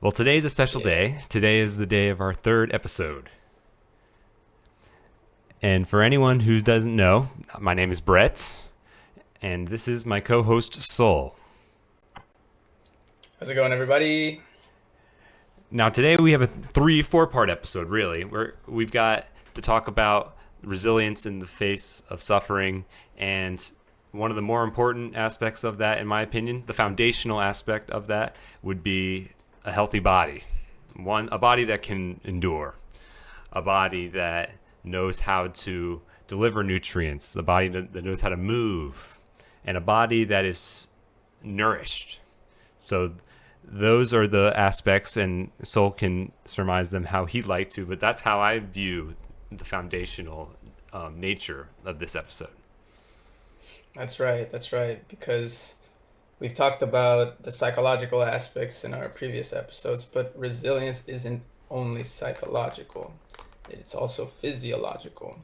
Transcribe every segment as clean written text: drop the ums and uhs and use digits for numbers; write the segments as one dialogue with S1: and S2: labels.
S1: Well, today's a special
S2: Yeah.
S1: day. Today is the day of our third episode. And for anyone who doesn't know, my name is Brett, and this is my co host, Soul.
S2: How's it going, everybody?
S1: Now, today we have a 4 part episode, really. We've got to talk about resilience in the face of suffering, and one of the more important aspects of that, in my opinion, the foundational aspect of that, would be a healthy body. A body that can endure, a body that knows how to deliver nutrients, the body that knows how to move, and a body that is nourished. So those are the aspects, and Soul can surmise them how he'd like to, but that's how I view the foundational nature of this episode.
S2: That's right. That's right. Because we've talked about the psychological aspects in our previous episodes, but resilience isn't only psychological, it's also physiological.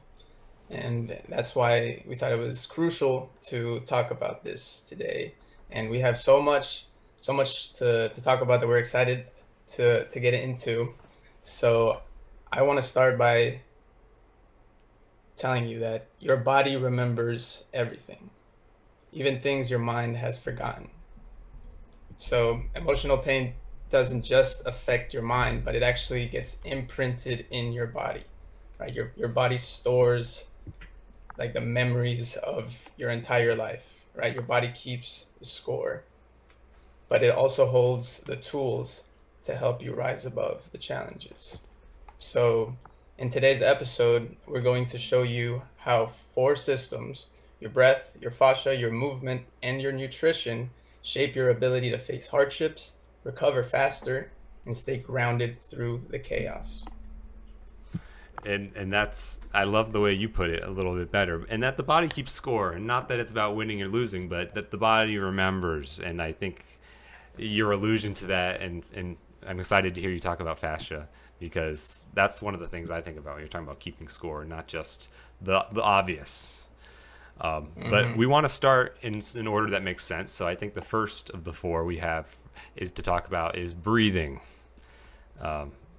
S2: And that's why we thought it was crucial to talk about this today. And we have so much to talk about that we're excited to get into. So I want to start by telling you that your body remembers everything, even things your mind has forgotten. So, emotional pain doesn't just affect your mind, but it actually gets imprinted in your body, right? Your body stores like the memories of your entire life, right? Your body keeps the score, but it also holds the tools to help you rise above the challenges. So, in today's episode, we're going to show you how four systems, your breath, your fascia, your movement, and your nutrition, shape your ability to face hardships, recover faster, and stay grounded through the chaos.
S1: And that's, I love the way you put it a little bit better, and that the body keeps score, and not that it's about winning or losing, but that the body remembers. And I think your allusion to that, and I'm excited to hear you talk about fascia, because that's one of the things I think about when you're talking about keeping score, not just the obvious. But
S2: Mm-hmm.
S1: we want to start in order that makes sense. So I think the first of the four we have is to talk about is breathing.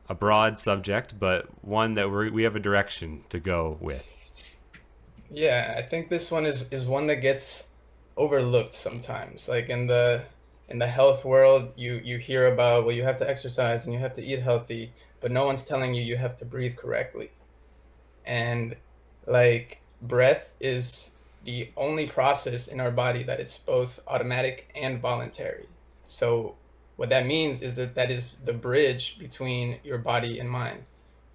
S1: A broad subject, but one that we have a direction to go with.
S2: Yeah, I think this one is one that gets overlooked sometimes. Like in the health world, you hear about, well, you have to exercise and you have to eat healthy, but no one's telling you you have to breathe correctly. And like breath is the only process in our body that it's both automatic and voluntary. So what that means is that is the bridge between your body and mind,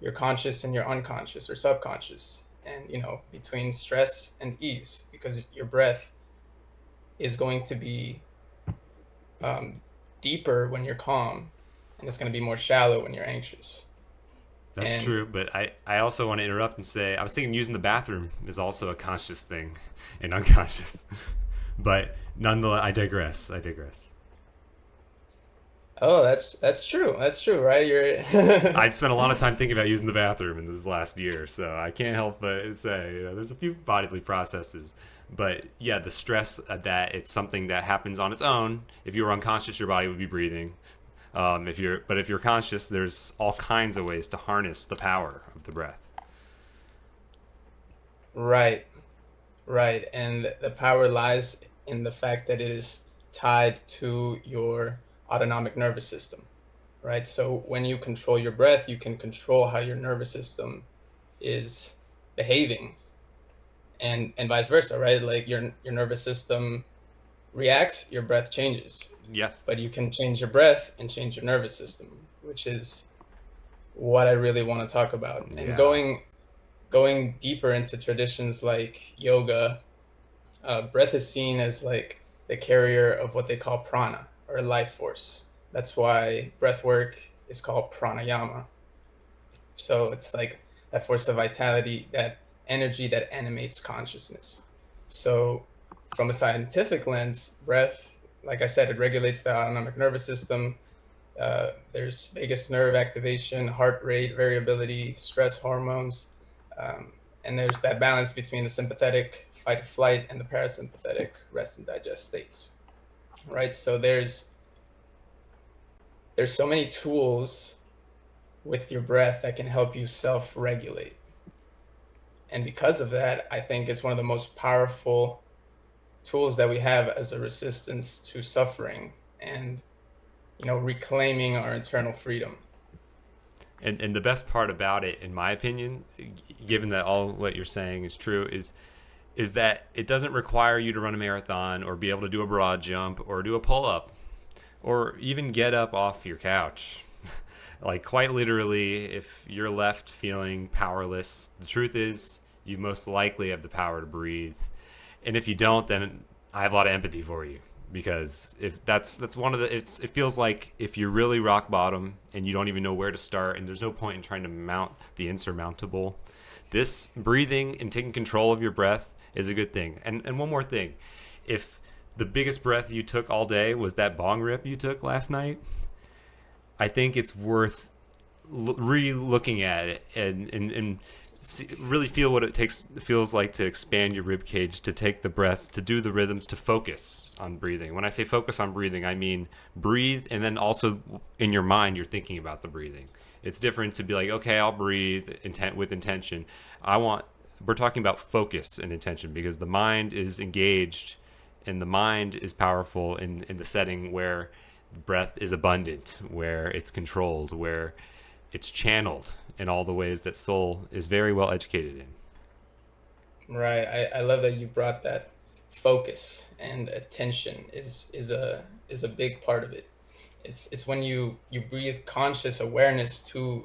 S2: your conscious and your unconscious or subconscious, and between stress and ease, because your breath is going to be um, deeper when you're calm, and it's going to be more shallow when you're anxious.
S1: That's
S2: And
S1: true, but I also want to interrupt and say I was thinking using the bathroom is also a conscious thing and unconscious. But nonetheless, I digress. I digress.
S2: oh, that's true. That's true, right? You're
S1: I've spent a lot of time thinking about using the bathroom in this last year, so I can't help but say, there's a few bodily processes. But yeah, the stress of that, it's something that happens on its own. If you were unconscious, your body would be breathing. If you're conscious, there's all kinds of ways to harness the power of the breath.
S2: right, right. And the power lies in the fact that it is tied to your autonomic nervous system, right? So when you control your breath, you can control how your nervous system is behaving, and vice versa, right? Like your nervous system reacts, your breath changes.
S1: Yes.
S2: But you can change your breath and change your nervous system, which is what I really want to talk about. And
S1: Yeah.
S2: going deeper into traditions like yoga, breath is seen as like the carrier of what they call prana, or life force. That's why breath work is called pranayama. So it's like that force of vitality, that energy that animates consciousness. So from a scientific lens, breath, like I said, it regulates the autonomic nervous system. There's vagus nerve activation, heart rate variability, stress hormones, um, and there's that balance between the sympathetic fight or flight and the parasympathetic rest and digest states. Right. So there's there's so many tools with your breath that can help you self-regulate. And because of that, I think it's one of the most powerful tools that we have as a resistance to suffering and, reclaiming our internal freedom.
S1: And the best part about it, in my opinion, given that all what you're saying is true, is that it doesn't require you to run a marathon or be able to do a broad jump or do a pull up or even get up off your couch. Like, quite literally, if you're left feeling powerless, the truth is you most likely have the power to breathe. And if you don't, then I have a lot of empathy for you, because if that's one of the it feels like if you're really rock bottom and you don't even know where to start, and there's no point in trying to mount the insurmountable, this breathing and taking control of your breath is a good thing. And one more thing, if the biggest breath you took all day was that bong rip you took last night, I think it's worth re-looking at it and really feel what it feels like to expand your rib cage, to take the breaths, to do the rhythms, to focus on breathing. When I say focus on breathing, I mean breathe, and then also in your mind you're thinking about the breathing. It's different to be like, okay, I'll breathe with intention. We're talking about focus and intention, because the mind is engaged and the mind is powerful in the setting where breath is abundant, where it's controlled, where it's channeled in all the ways that soul is very well educated in.
S2: Right. I love that you brought that. Focus and attention is a big part of it. It's when you breathe conscious awareness to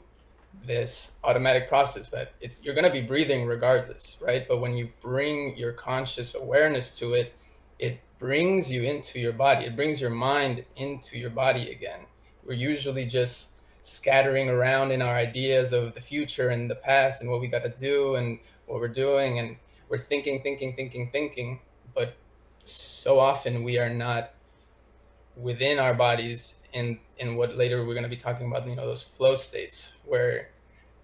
S2: this automatic process that you're going to be breathing regardless, right? But when you bring your conscious awareness to it, it brings you into your body. It brings your mind into your body again. We're usually just scattering around in our ideas of the future and the past and what we got to do and what we're doing, and we're thinking, but so often we are not within our bodies in what later we're going to be talking about, those flow states where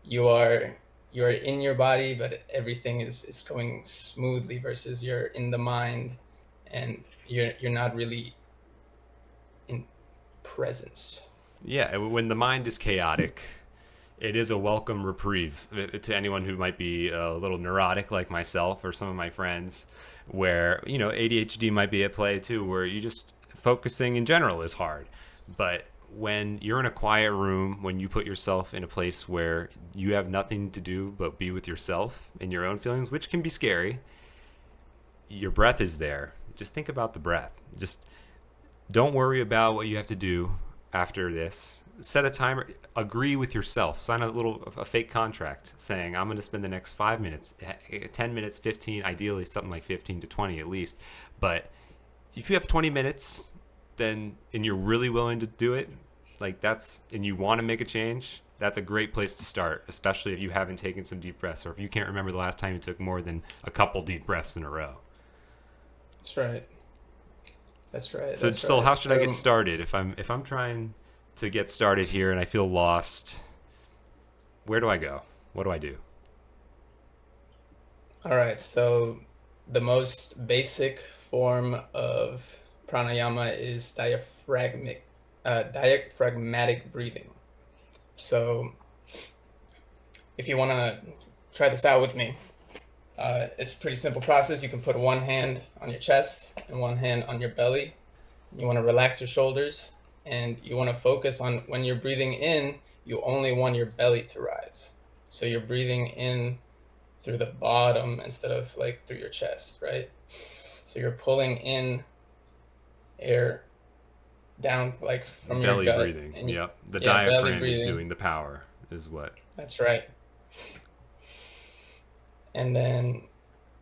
S2: you are in your body but everything is going smoothly, versus you're in the mind and you're not really in presence.
S1: Yeah, when the mind is chaotic, it is a welcome reprieve to anyone who might be a little neurotic like myself or some of my friends, where, ADHD might be at play too, where you just focusing in general is hard. But when you're in a quiet room, when you put yourself in a place where you have nothing to do but be with yourself and your own feelings, which can be scary, your breath is there. Just think about the breath. Just don't worry about what you have to do after this. Set a timer. Agree with yourself. Sign a fake contract saying, I'm going to spend the next 5 minutes, 10 minutes, 15, ideally something like 15 to 20 at least. But if you have 20 minutes, and you're really willing to do it, and you want to make a change, that's a great place to start, especially if you haven't taken some deep breaths, or if you can't remember the last time you took more than a couple deep breaths in a row.
S2: That's right. That's right.
S1: So how should I get started if I'm trying to get started here and I feel lost? Where do I go? What do I do?
S2: All right. So the most basic form of pranayama is diaphragmatic breathing. So if you want to try this out with me, it's a pretty simple process. You can put one hand on your chest and one hand on your belly. You want to relax your shoulders, and you want to focus on when you're breathing in, you only want your belly to rise. So you're breathing in through the bottom instead of like through your chest, right? So you're pulling in air down like from
S1: Belly
S2: your gut.
S1: breathing. Yep. The diaphragm is doing the power, is what.
S2: That's right. And then,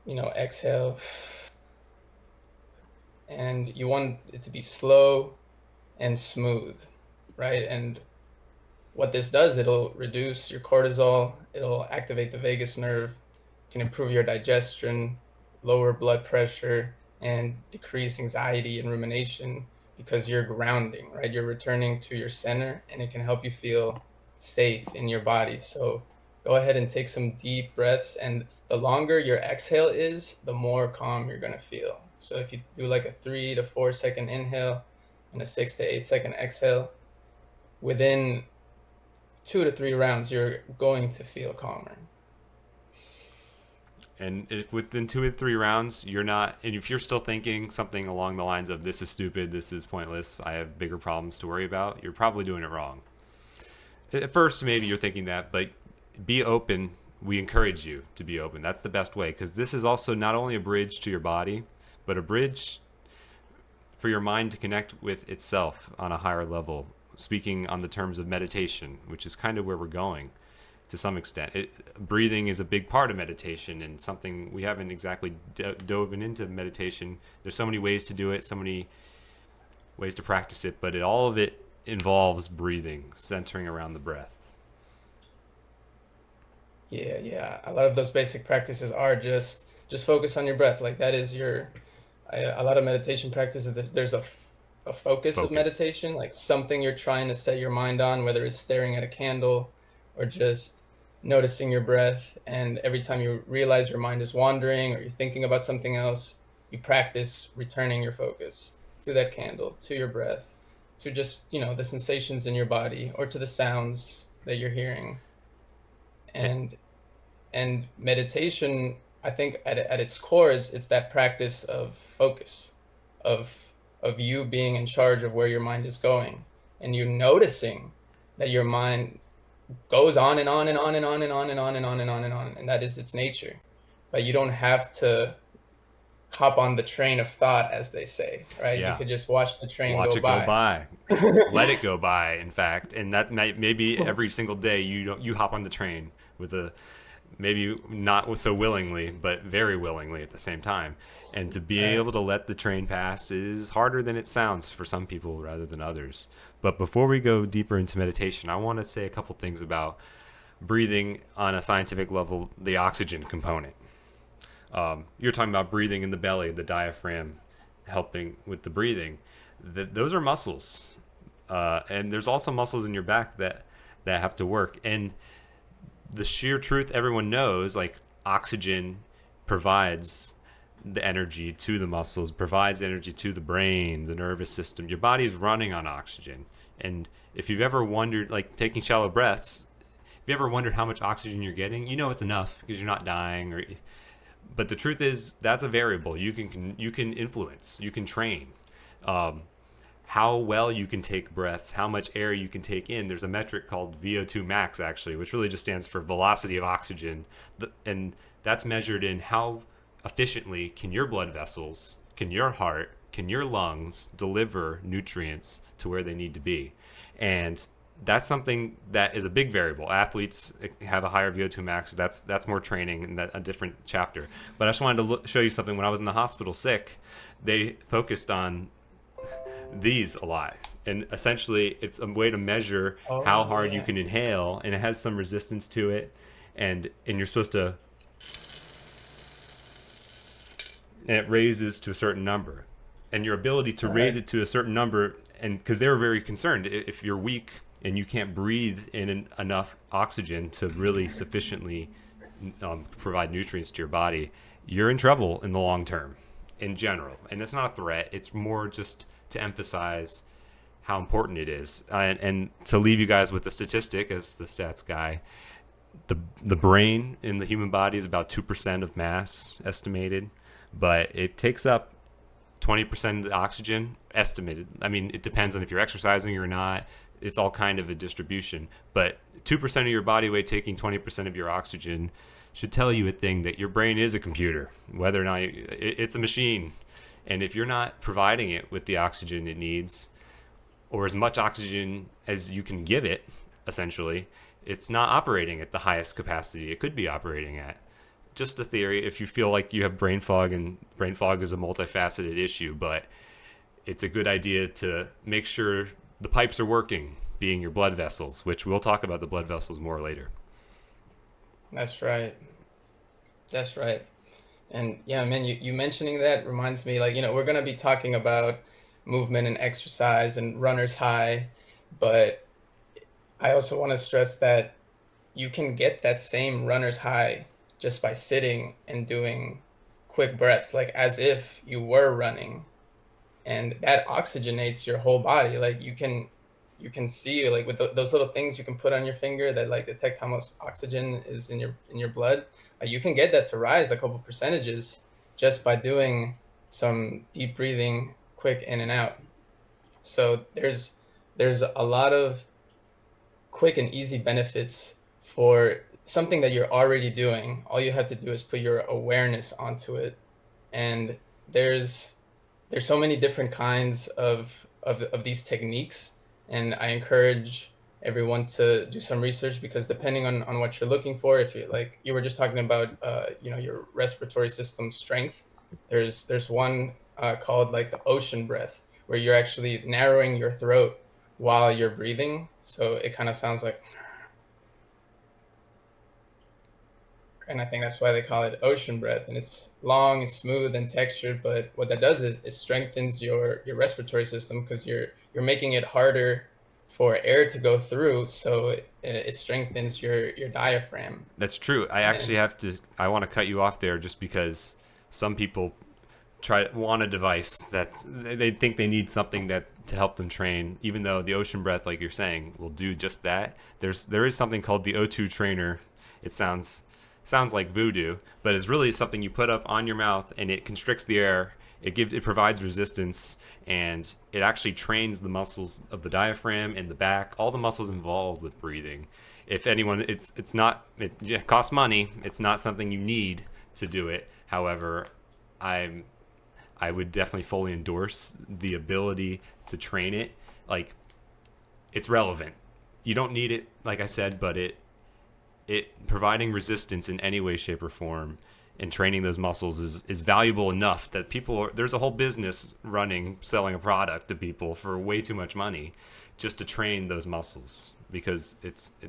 S2: exhale. And you want it to be slow and smooth, right? And what this does, it'll reduce your cortisol, it'll activate the vagus nerve, can improve your digestion, lower blood pressure, and decrease anxiety and rumination, because you're grounding, right? You're returning to your center, and it can help you feel safe in your body. So go ahead and take some deep breaths, and the longer your exhale is, the more calm you're going to feel. So if you do like a 3 to 4 second inhale and a 6 to 8 second exhale, within 2 to 3 rounds, you're going to feel calmer.
S1: And if within 2 or 3 rounds, you're not, and if you're still thinking something along the lines of "this is stupid, this is pointless, I have bigger problems to worry about," you're probably doing it wrong. At first, maybe you're thinking that, but be open. We encourage you to be open. That's the best way, because this is also not only a bridge to your body, but a bridge for your mind to connect with itself on a higher level. Speaking on the terms of meditation, which is kind of where we're going to some extent. Breathing is a big part of meditation, and something we haven't exactly dove into meditation. There's so many ways to do it, so many ways to practice it, but all of it involves breathing, centering around the breath.
S2: Yeah, yeah. A lot of those basic practices are just focus on your breath. Like that is your a lot of meditation practices. There's a focus of
S1: Focus.
S2: meditation, like something you're trying to set your mind on, whether it's staring at a candle or just noticing your breath. And every time you realize your mind is wandering or you're thinking about something else, you practice returning your focus to that candle, to your breath, to just, the sensations in your body or to the sounds that you're hearing.
S1: It,
S2: And meditation, I think at its core is it's that practice of focus, of you being in charge of where your mind is going, and you noticing that your mind goes on and on and on and on and on and on and on and on and on, and that is its nature. But you don't have to hop on the train of thought, as they say, right? You
S1: yeah,
S2: could just watch the train
S1: watch
S2: go
S1: it go
S2: by.
S1: by. Let it go by, in fact, and that maybe every single day you hop on the train with a, maybe not so willingly, but very willingly at the same time. And to be
S2: Right.
S1: able to let the train pass is harder than it sounds for some people rather than others. But before we go deeper into meditation, I want to say a couple things about breathing on a scientific level, the oxygen component. You're talking about breathing in the belly, the diaphragm helping with the breathing. Those are muscles. And there's also muscles in your back that have to work. And the sheer truth everyone knows, like oxygen provides the energy to the muscles, provides energy to the brain, the nervous system. Your body is running on oxygen. And if you've ever wondered, like taking shallow breaths, if you ever wondered how much oxygen you're getting, you know it's enough because you're not dying. But the truth is that's a variable you can influence, you can train. Um, how well you can take breaths, how much air you can take in. There's a metric called VO2 max, actually, which really just stands for velocity of oxygen. And that's measured in how efficiently can your blood vessels, can your heart, can your lungs deliver nutrients to where they need to be. And that's something that is a big variable. Athletes have a higher VO2 max. That's more training and a different chapter. But I just wanted to show you something. When I was in the hospital sick, they focused on these a lot. And essentially, it's a way to measure how
S2: Oh
S1: hard you
S2: yeah.
S1: can inhale, and it has some resistance to it. And you're supposed to, and it raises to a certain number. And your ability to
S2: All
S1: raise
S2: right.
S1: it to a certain number, and because they were very concerned, if you're weak and you can't breathe in enough oxygen to really sufficiently provide nutrients to your body, you're in trouble in the long term in general. And it's not a threat, it's more just to emphasize how important it is. And to leave you guys with the statistic, as the stats guy, the brain in the human body is about 2% of mass estimated, but it takes up 20% of the oxygen estimated. I mean, it depends on if you're exercising or not. It's all kind of a distribution, but 2% of your body weight taking 20% of your oxygen should tell you a thing, that your brain is a computer, whether or not it's a machine. And if you're not providing it with the oxygen it needs, or as much oxygen as you can give it, essentially, it's not operating at the highest capacity it could be operating at. Just a theory if you feel like you have brain fog, and brain fog is a multifaceted issue, but it's a good idea to make sure the pipes are working, being your blood vessels, which we'll talk about the blood vessels more later.
S2: That's right. That's right. And yeah, man, you mentioning that reminds me, like, we're gonna be talking about movement and exercise and runner's high, but I also want to stress that you can get that same runner's high just by sitting and doing quick breaths, like as if you were running, and that oxygenates your whole body. Like you can see, like with those little things you can put on your finger that like detect how much oxygen is in your blood. You can get that to rise a couple percentages just by doing some deep breathing, quick in and out. So there's a lot of quick and easy benefits for something that you're already doing. All you have to do is put your awareness onto it. And there's there's so many different kinds of these techniques, and I encourage everyone to do some research, because depending on what you're looking for, if you like, you were just talking about your respiratory system strength, there's one called like the ocean breath, where you're actually narrowing your throat while you're breathing, so it kind of sounds like, and I think that's why they call it ocean breath. And it's long and smooth and textured, but what that does is it strengthens your respiratory system, because you're making it harder for air to go through, so it strengthens your diaphragm.
S1: That's true. I actually
S2: And
S1: I want to cut you off there just because some people want a device that they think they need something that to help them train, even though the ocean breath, like you're saying, will do just that. There is something called the O2 trainer. It sounds like voodoo, but it's really something you put up on your mouth and it constricts the air. It provides resistance, and it actually trains the muscles of the diaphragm and the back, all the muscles involved with breathing. If anyone, it's not, it costs money. It's not something you need to do it. However, I'm I would definitely fully endorse the ability to train it. Like, it's relevant. You don't need it, like I said, but it providing resistance in any way, shape, or form and training those muscles is valuable enough that there's a whole business running, selling a product to people for way too much money just to train those muscles, because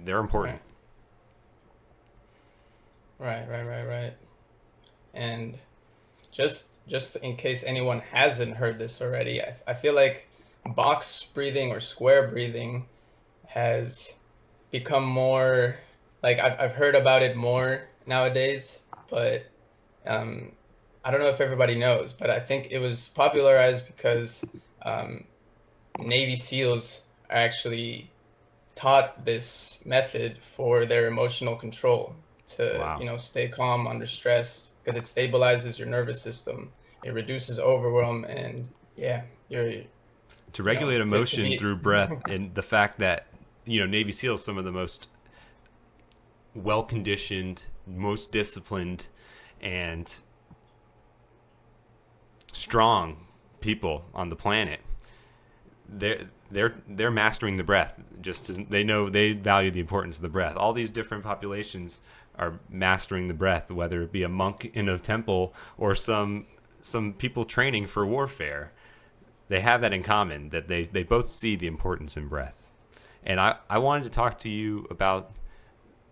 S1: they're important.
S2: right. And just in case anyone hasn't heard this already, I feel like box breathing or square breathing has become more, like I've heard about it more nowadays, but um, I don't know if everybody knows, but I think it was popularized because um, Navy SEALs are actually taught this method for their emotional control, to
S1: Wow.
S2: stay calm under stress, because it stabilizes your nervous system, it reduces overwhelm, and yeah, you're
S1: To regulate
S2: to
S1: emotion
S2: be
S1: through breath, and the fact that, Navy SEALs, some of the most well conditioned, most disciplined, and strong people on the planet, they're mastering the breath, just as they value the importance of the breath. All these different populations are mastering the breath, whether it be a monk in a temple or some people training for warfare. They have that in common, that they both see the importance in breath. And I wanted to talk to you about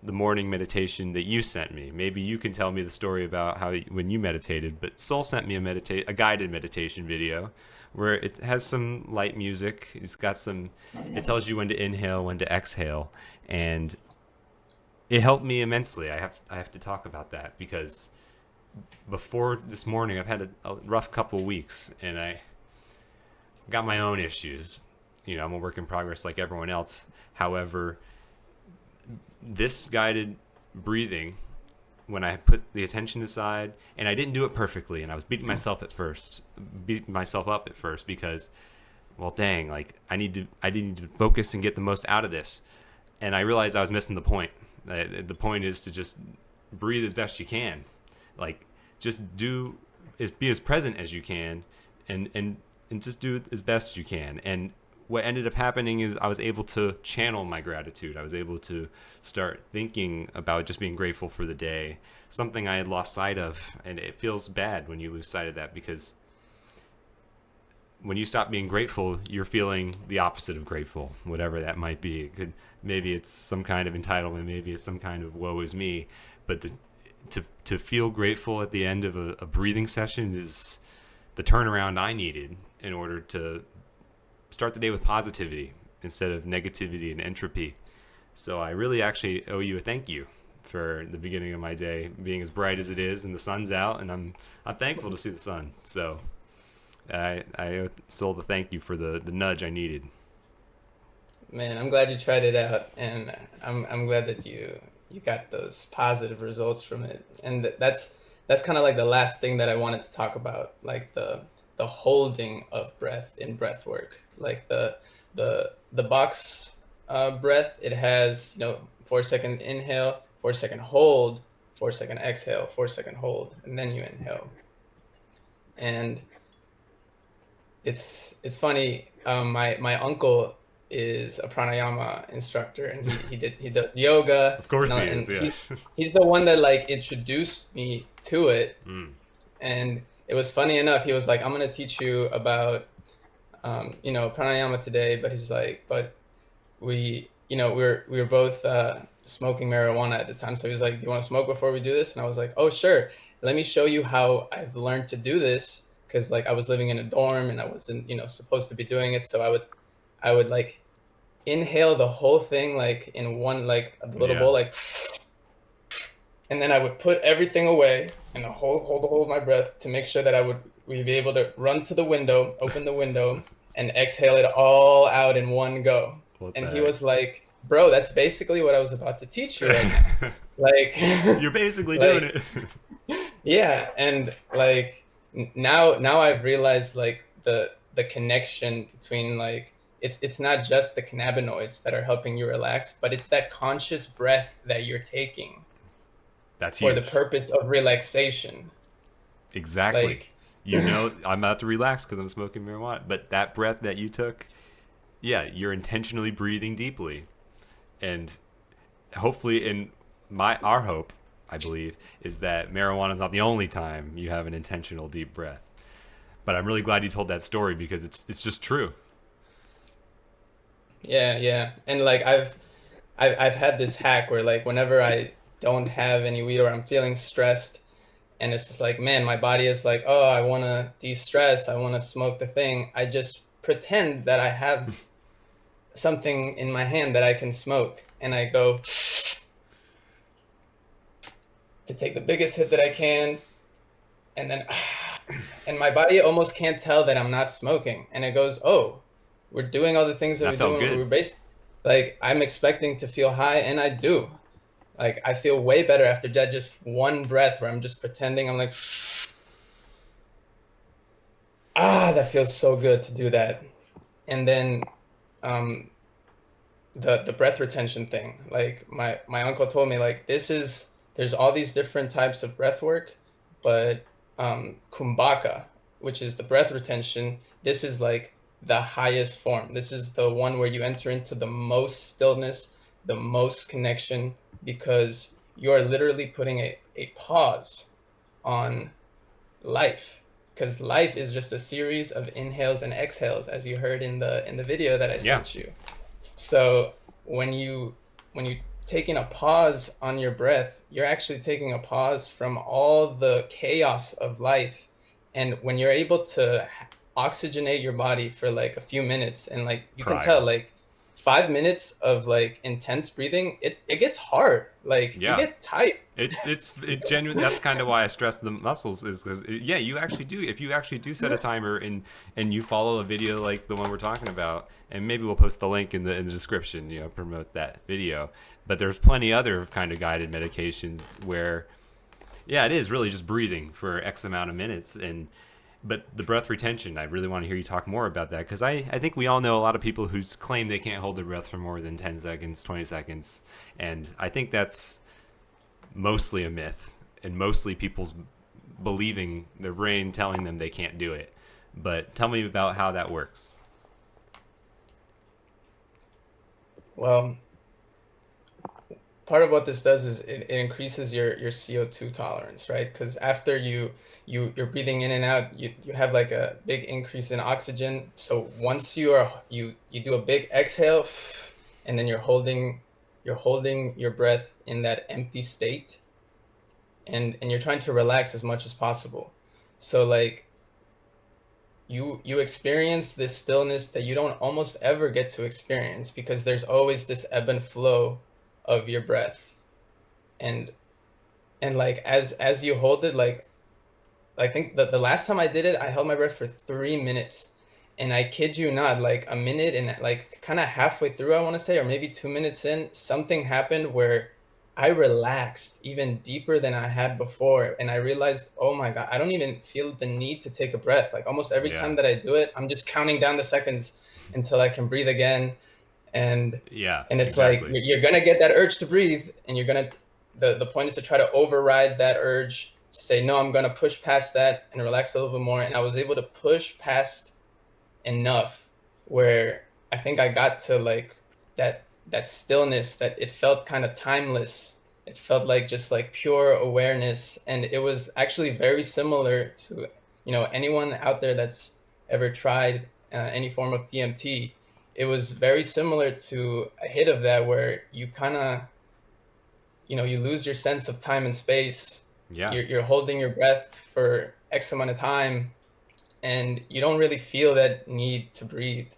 S1: the morning meditation that you sent me. Maybe you can tell me the story about how when you meditated. But Soul sent me a guided meditation video where it has some light music. It tells you when to inhale, when to exhale, and it helped me immensely. I have to talk about that because before this morning, I've had a rough couple of weeks, and I got my own issues. I'm a work in progress like everyone else. However, this guided breathing, when I put the attention aside, and I didn't do it perfectly, and I was beating myself up at first because, well, dang, like I need to focus and get the most out of this, and I realized I was missing the point. The point is to just breathe as best you can, like just be as present as you can, and just do it as best you can. And what ended up happening is I was able to channel my gratitude. I was able to start thinking about just being grateful for the day, something I had lost sight of. And it feels bad when you lose sight of that, because when you stop being grateful, you're feeling the opposite of grateful, whatever that might be. Maybe it's some kind of entitlement, maybe it's some kind of woe is me. But to feel grateful at the end of a breathing session is the turnaround I needed in order to start the day with positivity instead of negativity and entropy. So I really actually owe you a thank you for the beginning of my day being as bright as it is, and the sun's out, and I'm thankful to see the sun. So I owe Soul the thank you for the nudge I needed.
S2: Man, I'm glad you tried it out, and I'm glad that you got those positive results from it. And that's kind of like the last thing that I wanted to talk about, like the holding of breath in breath work. Like the box breath, it has, 4 second inhale, 4 second hold, 4 second exhale, 4 second hold, and then you inhale. And it's funny. My uncle is a pranayama instructor, and he does yoga,
S1: Of course he
S2: and
S1: is. Yeah.
S2: he's the one that like introduced me to it.
S1: Mm.
S2: And it was funny enough. He was like, "I'm gonna teach you about pranayama today," but he's like, "But we were both smoking marijuana at the time, so he was like, "Do you want to smoke before we do this?" And I was like, "Oh, sure. Let me show you how I've learned to do this." Because like I was living in a dorm and I wasn't supposed to be doing it, so I would like inhale the whole thing like in one, like the little
S1: Yeah.
S2: bowl, like, and then I would put everything away and hold my breath to make sure that we'd be able to run to the window, open the window, and exhale it all out in one go.
S1: What
S2: And
S1: the
S2: he
S1: heck?
S2: was like, "Bro, that's basically what I was about to teach you right now." Like,
S1: You're basically doing
S2: like
S1: it.
S2: yeah, and like now I've realized like the connection between like it's not just the cannabinoids that are helping you relax, but it's that conscious breath that you're taking
S1: That's
S2: for the
S1: huge.
S2: purpose of relaxation.
S1: Exactly.
S2: Like,
S1: You know, I'm about to relax because I'm smoking marijuana. But that breath that you took, yeah, you're intentionally breathing deeply. And hopefully, in our hope, I believe, is that marijuana is not the only time you have an intentional deep breath. But I'm really glad you told that story because it's just true.
S2: yeah, yeah. And like I've had this hack where like whenever I don't have any weed or I'm feeling stressed, and it's just like, man, my body is like, oh, I want to de-stress, I want to smoke the thing, I just pretend that I have something in my hand that I can smoke, and I go to take the biggest hit that I can, and then and my body almost can't tell that I'm not smoking, and it goes, oh, we're doing all the things that
S1: That
S2: we
S1: felt
S2: do.
S1: good.
S2: We're based like I'm expecting to feel high, and I do. Like I feel way better after that just one breath where I'm just pretending I'm like, that feels so good to do that. And then um the breath retention thing, like my uncle told me, like, there's all these different types of breath work, but kumbhaka, which is the breath retention, this is like the highest form. This is the one where you enter into the most stillness, the most connection, because you are literally putting a pause on life, because life is just a series of inhales and exhales, as you heard in the video that I
S1: Yeah.
S2: sent you. So when you taking a pause on your breath, you're actually taking a pause from all the chaos of life. And when you're able to oxygenate your body for like a few minutes, and like you can tell
S1: Prior.
S2: like 5 minutes of like intense breathing, it gets hard. Like you
S1: Yeah.
S2: get tight.
S1: It genuine. That's kind of why I stress the muscles is because yeah, you actually do. If you actually do set a timer and you follow a video like the one we're talking about, and maybe we'll post the link in the description. You know, promote that video. But there's plenty other kind of guided meditations where yeah, it is really just breathing for X amount of minutes and. But the breath retention, I really want to hear you talk more about that because I think we all know a lot of people who claim they can't hold their breath for more than 10 seconds, 20 seconds. And I think that's mostly a myth and mostly people's believing their brain telling them they can't do it. But tell me about how that works.
S2: Well, part of what this does is it increases your CO2 tolerance, right? Because after you're breathing in and out, you have like a big increase in oxygen. So once you do a big exhale, and then you're holding your breath in that empty state, and you're trying to relax as much as possible. So like you experience this stillness that you don't almost ever get to experience, because there's always this ebb and flow of your breath. And and like as you hold it, like I think the last time I did it, I held my breath for 3 minutes, And I kid you not, like a minute and like kind of halfway through, I want to say, or maybe 2 minutes in, something happened where I relaxed even deeper than I had before. And I realized, oh my God, I don't even feel the need to take a breath. Like almost every
S1: Yeah.
S2: time that I do it, I'm just counting down the seconds until I can breathe again. And
S1: Yeah,
S2: it's like
S1: exactly.
S2: you're gonna get that urge to breathe, and you're gonna the point is to try to override that urge to say, no, I'm gonna push past that and relax a little bit more. And I was able to push past enough where I think I got to like that stillness that it felt kind of timeless. It felt like just like pure awareness, and it was actually very similar to anyone out there that's ever tried any form of DMT. It was very similar to a hit of that where you kind of you lose your sense of time and space.
S1: Yeah.
S2: You're holding your breath for X amount of time, and you don't really feel that need to breathe,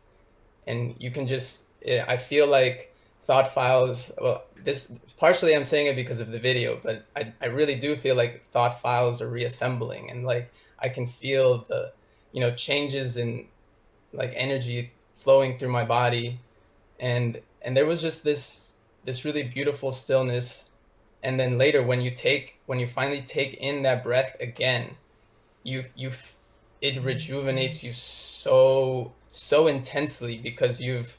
S2: and you can just I feel like thought files, well, this partially I'm saying it because of the video, but I really do feel like thought files are reassembling, and like I can feel the changes in like energy flowing through my body, and there was just this really beautiful stillness. And then later when you finally take in that breath again, you it rejuvenates you so intensely, because you've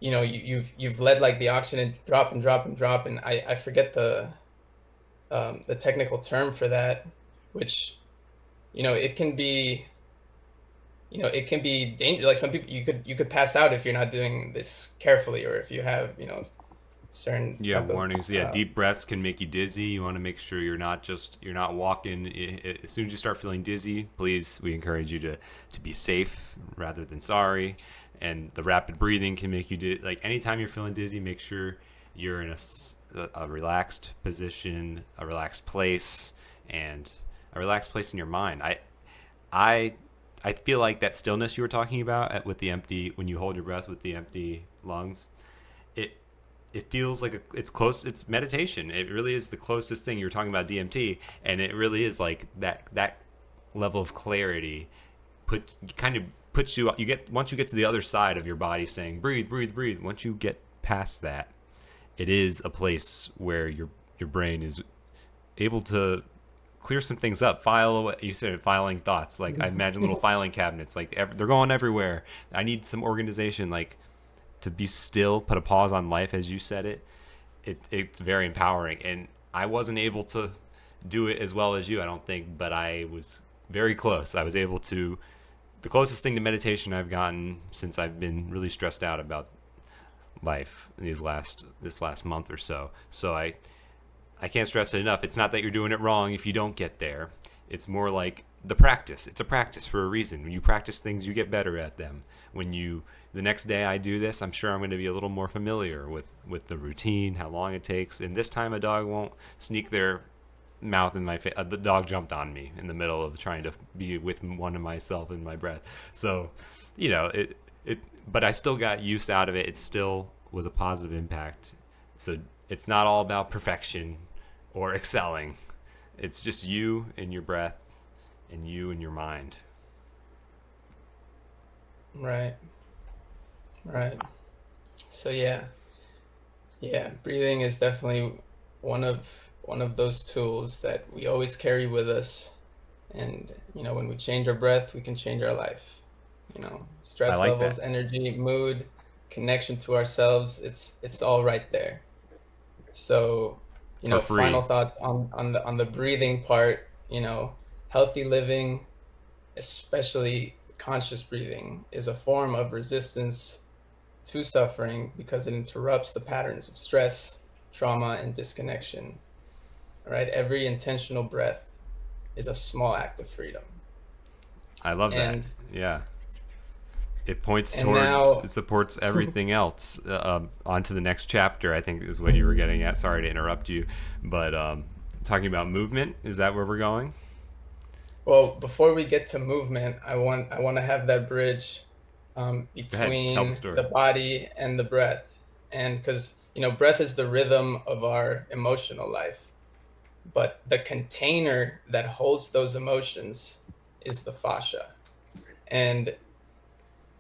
S2: let like the oxygen drop and drop and drop, and I forget the technical term for that, which it can be it can be dangerous. Like some people, you could pass out if you're not doing this carefully, or if you have certain
S1: Yeah,
S2: type of
S1: warnings. Yeah, deep breaths can make you dizzy. You want to make sure you're not walking. As soon as you start feeling dizzy, please, we encourage you to be safe rather than sorry. And the rapid breathing can make you like anytime you're feeling dizzy, make sure you're in a relaxed position, a relaxed place, and a relaxed place in your mind. I I feel like that stillness you were talking about with the empty, when you hold your breath with the empty lungs, it it feels like it's close. It's meditation. It really is the closest thing. You were talking about DMT, and it really is like that level of clarity. Kind of puts you. You get once you get to the other side of your body saying breathe, breathe, breathe. Once you get past that, it is a place where your brain is able to clear some things up. File away. You said filing thoughts. Like I imagine little filing cabinets. Like they're going everywhere. I need some organization. Like to be still, put a pause on life, as you said it's very empowering. And I wasn't able to do it as well as you, I don't think, but I was very close. I was able to. The closest thing to meditation I've gotten since I've been really stressed out about life this last month or so. So I can't stress it enough. It's not that you're doing it wrong if you don't get there. It's more like the practice. It's a practice for a reason. When you practice things, you get better at them. The next day I do this, I'm sure I'm going to be a little more familiar with the routine, how long it takes. And this time a dog won't sneak their mouth in my face. The dog jumped on me in the middle of trying to be with one of myself in my breath. So, it, but I still got use out of it. It still was a positive impact. So it's not all about perfection or excelling. It's just you and your breath and you and your mind.
S2: Right, right. So yeah, breathing is definitely one of those tools that we always carry with us. And when we change our breath, we can change our life.
S1: I
S2: Stress
S1: like
S2: levels,
S1: that.
S2: energy, mood, connection to ourselves, it's all right there. So,
S1: For
S2: final
S1: free.
S2: thoughts on the breathing part. Healthy living, especially conscious breathing, is a form of resistance to suffering because it interrupts the patterns of stress, trauma, and disconnection. All right, every intentional breath is a small act of freedom.
S1: I love that.
S2: And
S1: Yeah. It
S2: now,
S1: supports everything else. On to the next chapter, I think is what you were getting at. Sorry to interrupt you, but talking about movement, is that where we're going?
S2: well, before we get to movement, I want to have that bridge
S1: Go ahead, tell the
S2: between
S1: story.
S2: the body and the breath. And because breath is the rhythm of our emotional life, but the container that holds those emotions is the fascia. And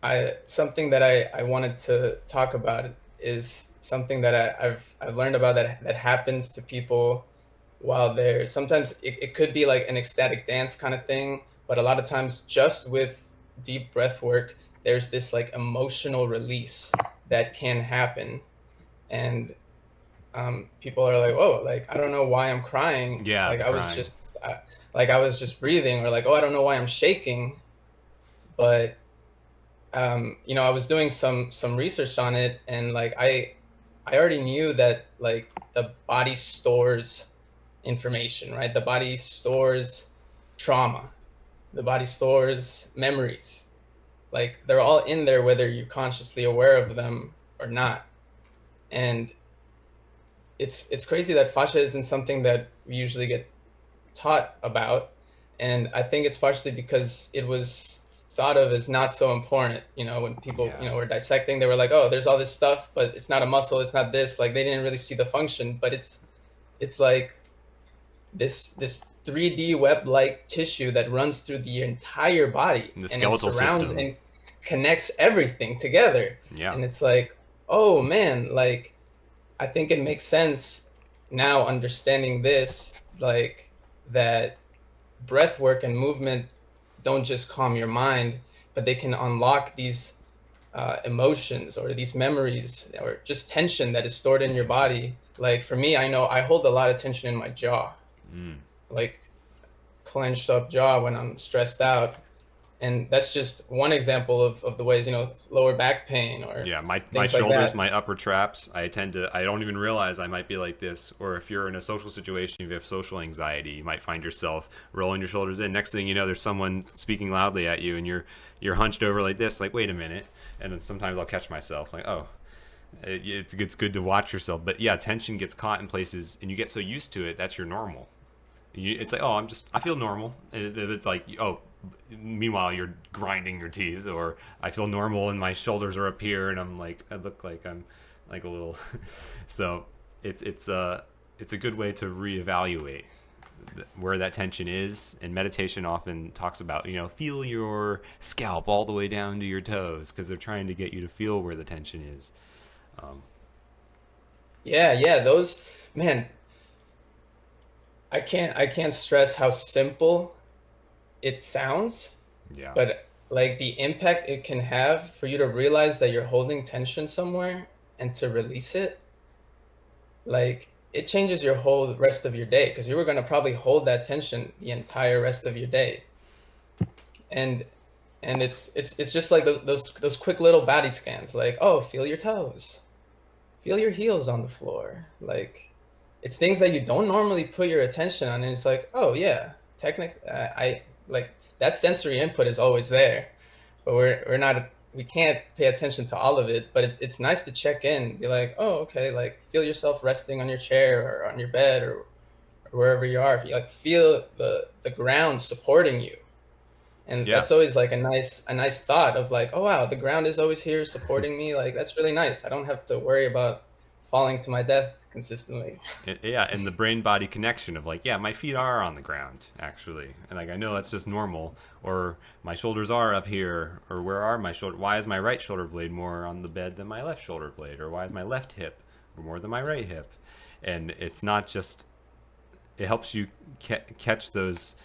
S2: I something that I wanted to talk about is something that I've learned about that happens to people while they're sometimes it could be like an ecstatic dance kind of thing, but a lot of times just with deep breath work, there's this like emotional release that can happen. And people are like, "Oh, like I don't know why I'm crying.
S1: Yeah,
S2: Like
S1: the
S2: I was
S1: crying.
S2: just like I was just breathing," or like, "Oh, I don't know why I'm shaking." But I was doing some research on it, and like I already knew that like the body stores information, right? The body stores trauma. The body stores memories. Like they're all in there whether you're consciously aware of them or not. And it's crazy that fascia isn't something that we usually get taught about. And I think it's partially because it was thought of as not so important. When people,
S1: Yeah.
S2: were dissecting, they were like, oh, there's all this stuff, but it's not a muscle, it's not this. Like they didn't really see the function, but it's like this 3D web-like tissue that runs through the entire body
S1: The
S2: and it
S1: skeletal
S2: surrounds
S1: system.
S2: and connects everything together.
S1: Yeah.
S2: And it's like, oh man, like I think it makes sense now understanding this, like that breath work and movement don't just calm your mind, but they can unlock these emotions or these memories or just tension that is stored in your
S1: Tension.
S2: body. Like for me, I know I hold a lot of tension in my jaw,
S1: Mm.
S2: like clenched up jaw when I'm stressed out. And that's just one example of the ways, lower back pain or
S1: Yeah, my
S2: things like
S1: shoulders,
S2: that.
S1: my upper traps, I don't even realize I might be like this. Or if you're in a social situation, if you have social anxiety, you might find yourself rolling your shoulders in. Next thing you know, there's someone speaking loudly at you, and you're hunched over like this, like wait a minute. And then sometimes I'll catch myself, like oh, it's good to watch yourself. But yeah, tension gets caught in places, and you get so used to it that's your normal. It's like, oh, I feel normal. And it's like, oh, meanwhile you're grinding your teeth, or I feel normal and my shoulders are up here, and I'm like, I look like I'm like a little. So it's a good way to reevaluate where that tension is. And meditation often talks about, feel your scalp all the way down to your toes, because they're trying to get you to feel where the tension is.
S2: Yeah, those, man, I can't stress how simple it sounds,
S1: Yeah.
S2: but like the impact it can have for you to realize that you're holding tension somewhere and to release it, like it changes your whole rest of your day because you were going to probably hold that tension the entire rest of your day. And it's just like those quick little body scans, like, oh, feel your toes, feel your heels on the floor. Like it's things that you don't normally put your attention on, and it's like, oh yeah, I like that sensory input is always there, but we're not we can't pay attention to all of it. But it's nice to check in, be like, oh okay, like feel yourself resting on your chair or on your bed or wherever you are. If you like feel the ground supporting you, and
S1: Yeah.
S2: that's always like a nice thought of like, oh wow, the ground is always here supporting me. Like that's really nice. I don't have to worry about falling to my death consistently.
S1: Yeah, and the brain body connection of like, yeah, my feet are on the ground actually, and like I know that's just normal. Or my shoulders are up here, or where are my shoulder? Why is my right shoulder blade more on the bed than my left shoulder blade? Or why is my left hip more than my right hip? And it's not just, it helps you catch those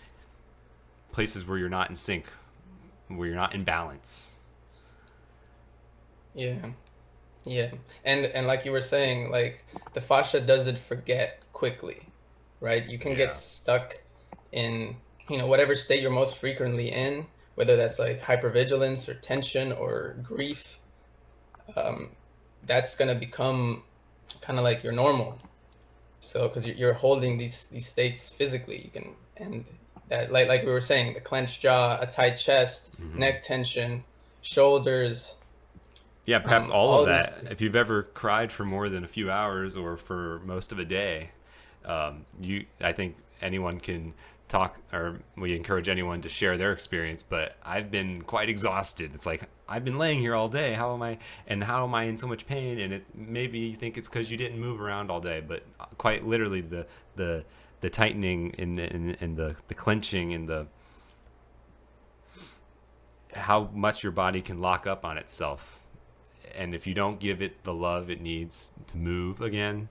S1: places where you're not in sync, where you're not in balance.
S2: Yeah, yeah, and like you were saying, like the fascia doesn't forget quickly, right? You can get
S1: Yeah.
S2: stuck in whatever state you're most frequently in, whether that's like hypervigilance or tension or grief. Um, that's gonna become kind of like your normal. So because you're holding these states physically, you can, and that like we were saying, the clenched jaw, a tight chest,
S1: Hmm.
S2: neck tension, shoulders,
S1: Yeah, perhaps all of
S2: all of these
S1: that.
S2: things.
S1: If you've ever cried for more than a few hours or for most of a day, I think anyone can talk, or we encourage anyone to share their experience. But I've been quite exhausted. It's like I've been laying here all day. How am I in so much pain? And it maybe you think it's because you didn't move around all day, but quite literally the the tightening and the clenching and the how much your body can lock up on itself. And if you don't give it the love it needs to move again,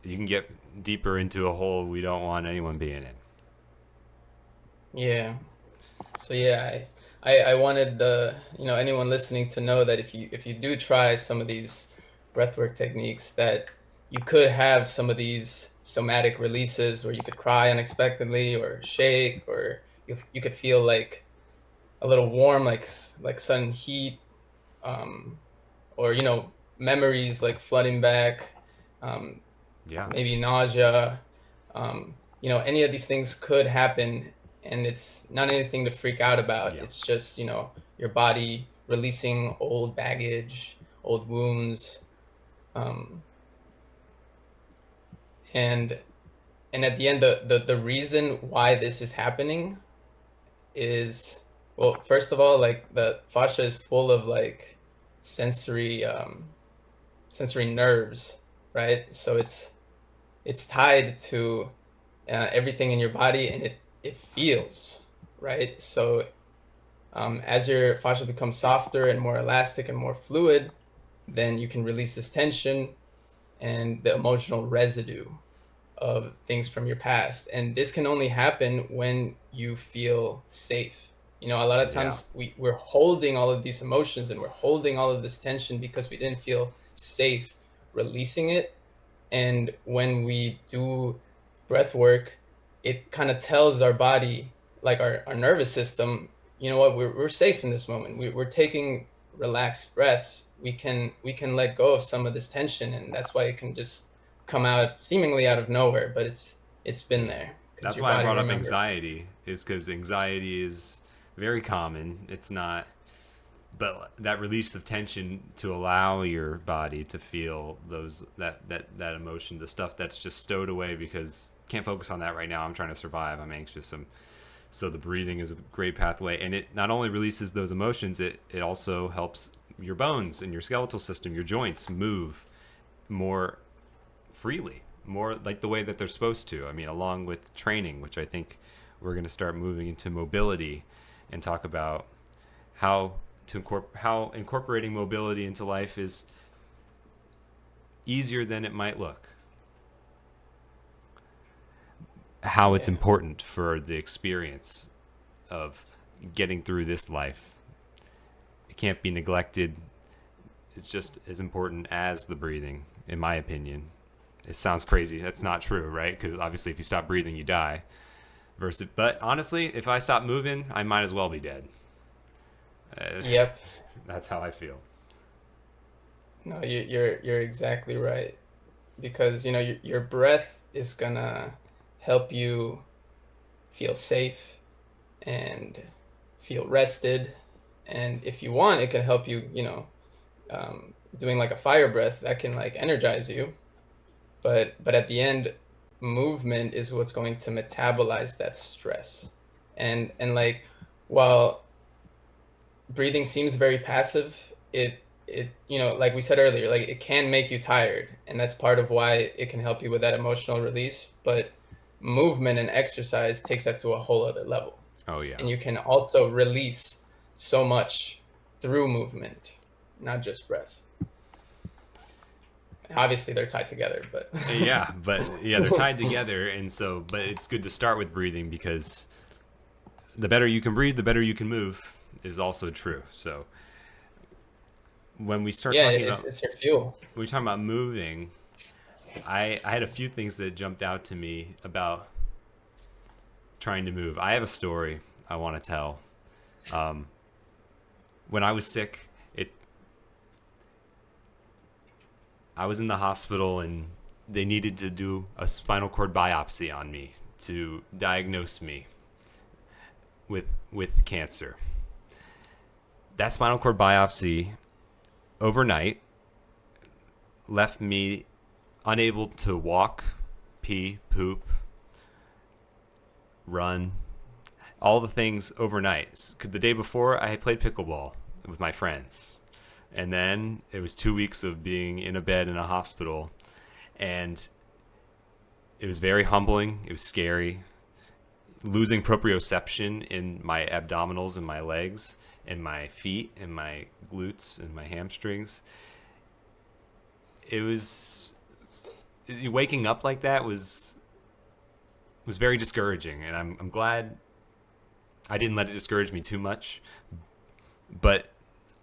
S1: you can get deeper into a hole we don't want anyone being in.
S2: Yeah. So yeah, I wanted the anyone listening to know that if you do try some of these breathwork techniques, that you could have some of these somatic releases where you could cry unexpectedly or shake, or you could feel like a little warm, like sudden heat, um, or memories like flooding back, um,
S1: Yeah.
S2: maybe nausea. Any of these things could happen, and it's not anything to freak out about.
S1: Yeah.
S2: It's just your body releasing old baggage, old wounds, um, and at the end, the reason why this is happening is, well, first of all, like the fascia is full of like sensory sensory nerves, right? So it's tied to everything in your body, and it feels, right. So as your fascia becomes softer and more elastic and more fluid, then you can release this tension and the emotional residue of things from your past. And this can only happen when you feel safe. A lot of
S1: Yeah.
S2: times we're holding all of these emotions and we're holding all of this tension because we didn't feel safe releasing it. And when we do breath work, it kind of tells our body, like our nervous system, you know what, we're safe in this moment. We're taking relaxed breaths. We can let go of some of this tension, and that's why it can just come out seemingly out of nowhere, but it's been
S1: Yeah.
S2: there because
S1: That's
S2: your
S1: why I
S2: body
S1: brought up
S2: remembers.
S1: anxiety, is because anxiety is very common. It's not, but that release of tension to allow your body to feel that emotion, the stuff that's just stowed away because can't focus on that right now. I'm trying to survive. I'm anxious. So the breathing is a great pathway, and it not only releases those emotions, it also helps your bones and your skeletal system, your joints move more freely, more like the way that they're supposed to. I mean, along with training, which I think we're going to start moving into mobility and talk about how how incorporating mobility into life is easier than it might look. How it's
S2: Yeah.
S1: important for the experience of getting through this life. It can't be neglected. It's just as important as the breathing, in my opinion. It sounds crazy. That's not true, right? Because obviously, if you stop breathing, you die. But honestly, if I stop moving, I might as well be dead. Uh,
S2: Yep.
S1: that's how I feel.
S2: No, you're exactly right, because your breath is gonna help you feel safe and feel rested. And if you want, it can help you, doing like a fire breath that can like energize you. But at the end, movement is what's going to metabolize that stress. And like, while breathing seems very passive, like we said earlier, like it can make you tired, and that's part of why it can help you with that emotional release. But movement and exercise takes that to a whole other level,
S1: Oh yeah,
S2: and you can also release so much through movement, not just breath. Obviously they're tied together, but
S1: yeah, but yeah, they're tied together, and so but it's good to start with breathing because the better you can breathe, the better you can move is also true. So when we start
S2: yeah,
S1: talking
S2: it's
S1: about
S2: it's your fuel.
S1: when we talk about moving, I had a few things that jumped out to me about trying to move. I have a story I want to tell. Um, when I was sick, I was in the hospital and they needed to do a spinal cord biopsy on me to diagnose me with cancer. That spinal cord biopsy overnight left me unable to walk, pee, poop, run, all the things overnight. The day before, I had played pickleball with my friends. And then it was 2 weeks of being in a bed in a hospital. And it was very humbling. It was scary. losing proprioception in my abdominals and my legs and my feet and my glutes and my hamstrings. It was waking up like that was very discouraging, and I'm glad I didn't let it discourage me too much. But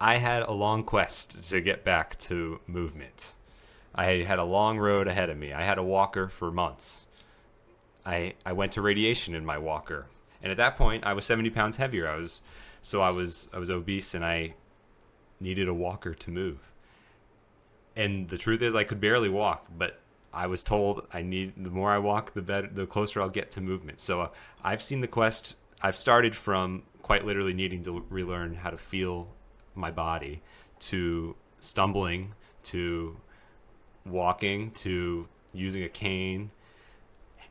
S1: I had a long quest to get back to movement. I had a long road ahead of me. I had a walker for months. I went to radiation in my walker, and at that point I was 70 pounds heavier. I was obese, and I needed a walker to move. And the truth is, I could barely walk, but I was told the more I walk, the better, the closer I'll get to movement. So I've seen the quest. I've started from quite literally needing to relearn how to feel my body, to stumbling, to walking, to using a cane.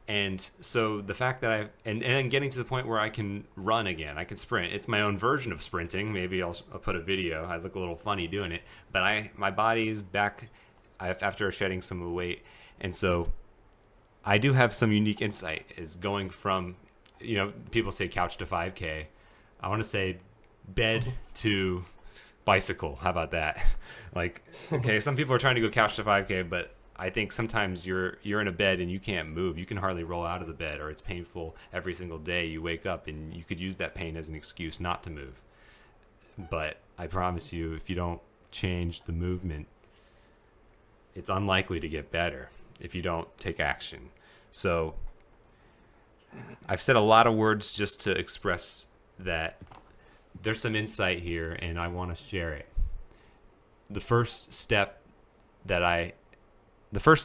S1: And so the fact that and then getting to the point where I can run again, I can sprint. It's my own version of sprinting. Maybe I'll put a video. I look a little funny doing it, but my body is back after shedding some of the weight. And so I do have some unique insight, is going from, people say couch to 5K. I want to say bed to bicycle. How about that? Like, okay, some people are trying to go couch to 5K, but I think sometimes you're in a bed and you can't move. You can hardly roll out of the bed, or it's painful every single day. You wake up and you could use that pain as an excuse not to move. But I promise you, if you don't change the movement, it's unlikely to get better if you don't take action. So I've said a lot of words just to express that there's some insight here, and I want to share it. The first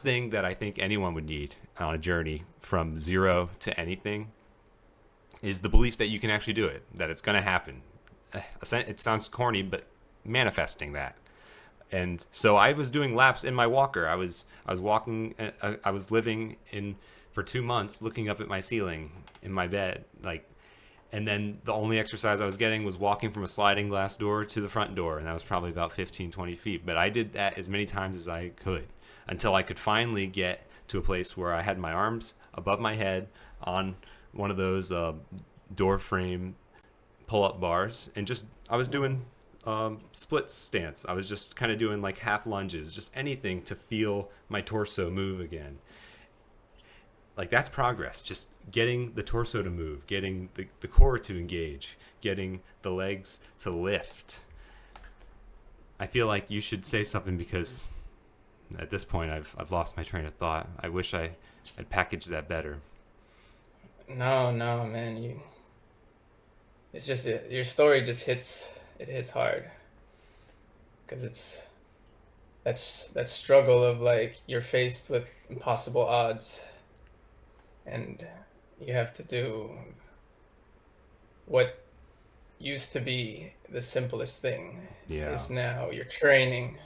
S1: thing that I think anyone would need on a journey from zero to anything is the belief that you can actually do it, that it's going to happen. It sounds corny, but manifesting that. And so I was doing laps in my walker. I was walking. I was living for 2 months, looking up at my ceiling in my bed, and then the only exercise I was getting was walking from a sliding glass door to the front door, and that was probably about 15, 20 feet. But I did that as many times as I could, until I could finally get to a place where I had my arms above my head on one of those door frame pull-up bars, and I was doing split stance. I was just kind of doing like half lunges, just anything to feel my torso move again. Like, that's progress, just getting the torso to move, getting the core to engage, getting the legs to lift. I feel like you should say something, because at this point I've lost my train of thought. I wish I had packaged that better.
S2: No, man. It's just your story just hits hard, because it's that struggle of, like, you're faced with impossible odds, and you have to do what used to be the simplest thing is now your training.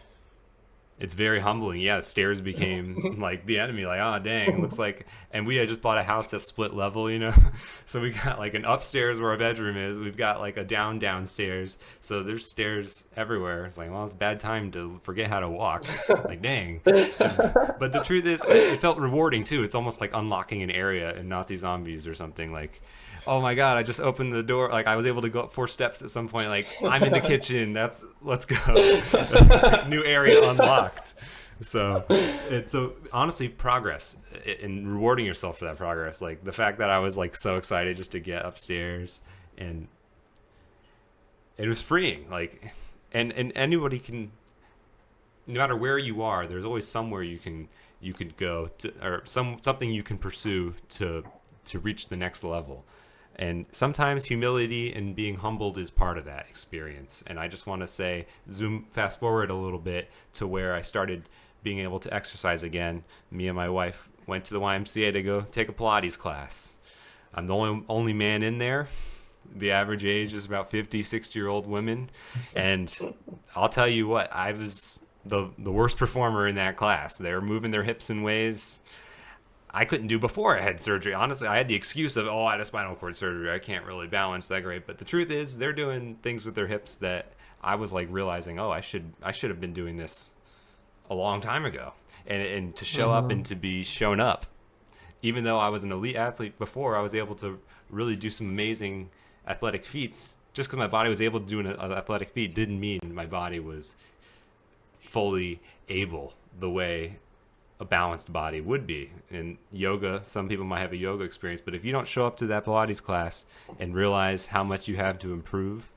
S1: It's very humbling. Yeah, the stairs became like the enemy. Like, oh, dang, looks like. And we had just bought a house that's split level, So we got like an upstairs where our bedroom is. We've got like a downstairs. So there's stairs everywhere. It's like, well, it's a bad time to forget how to walk. Like, dang. But the truth is, it felt rewarding too. It's almost like unlocking an area in Nazi Zombies or something. Like, oh my God, I just opened the door. Like, I was able to go up 4 steps at some point. Like, I'm in the kitchen. Let's go. New area unlocked. So honestly, progress, and rewarding yourself for that progress. Like, the fact that I was like so excited just to get upstairs, and it was freeing. Like, and anybody can, no matter where you are, there's always somewhere you could go to, or something you can pursue to reach the next level. And sometimes humility and being humbled is part of that experience. And I just want to say, fast forward a little bit to where I started being able to exercise again. Me and my wife went to the YMCA to go take a Pilates class. I'm the only man in there. The average age is about 50, 60-year-old women. And I'll tell you what, I was the worst performer in that class. They were moving their hips in ways I couldn't do before I had surgery. Honestly, I had the excuse of, I had a spinal cord surgery. I can't really balance that great. But the truth is, they're doing things with their hips that I was like realizing, I should have been doing this a long time ago. And to show up and to be shown up, even though I was an elite athlete before, I was able to really do some amazing athletic feats. Just because my body was able to do an athletic feat didn't mean my body was fully able the way a balanced body would be. In yoga, some people might have a yoga experience, but if you don't show up to that Pilates class and realize how much you have to improve,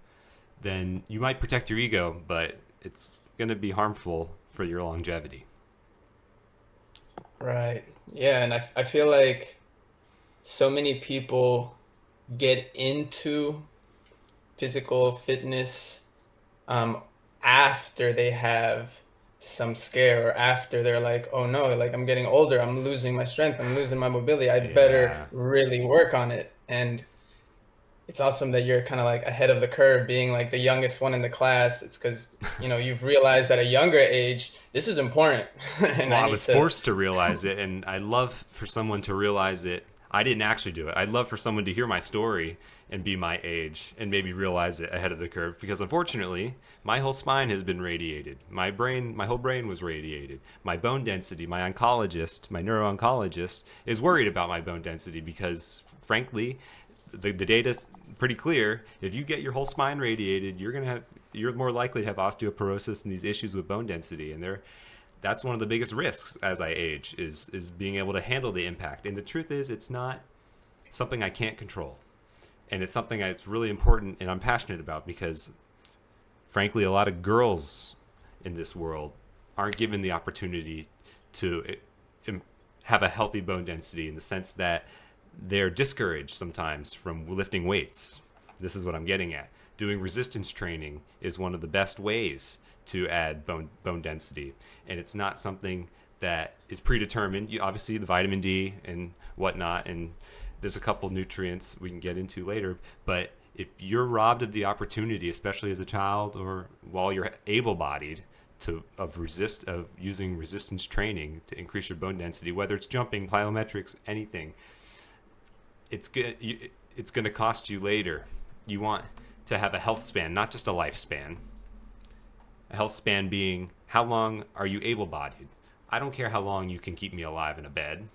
S1: then you might protect your ego, but it's going to be harmful for your longevity.
S2: Right. Yeah, and I feel like so many people get into physical fitness um, after they have some scare, or after they're like, oh no, like I'm getting older, I'm losing my strength, I'm losing my mobility, I better
S1: Yeah.
S2: really work on it. And it's awesome that you're kind of like ahead of the curve, being like the youngest one in the class. It's because, you've realized at a younger age, this is important and
S1: Well,
S2: I
S1: I
S2: need
S1: was
S2: to.
S1: forced to realize it, and I'd love for someone to realize it. I didn't actually do it. I'd love for someone to hear my story and be my age and maybe realize it ahead of the curve because unfortunately, my whole spine has been radiated. My whole brain was radiated. My bone density, my oncologist, my neuro-oncologist is worried about my bone density because frankly, the data's pretty clear. If you get your whole spine radiated, you're more likely to have osteoporosis and these issues with bone density, and that's one of the biggest risks as I age is being able to handle the impact. And the truth is, it's not something I can't control, and it's something that's really important and I'm passionate about because, frankly, a lot of girls in this world aren't given the opportunity to have a healthy bone density in the sense that they're discouraged sometimes from lifting weights. This is what I'm getting at. Doing resistance training is one of the best ways to add bone density, and it's not something that is predetermined. Obviously, the vitamin D and whatnot, and there's a couple nutrients we can get into later. But if you're robbed of the opportunity, especially as a child or while you're able-bodied, of using resistance training to increase your bone density, whether it's jumping, plyometrics, anything, it's good. It's going to cost you later. You want to have a health span, not just a lifespan. A health span being how long are you able-bodied? I don't care how long you can keep me alive in a bed.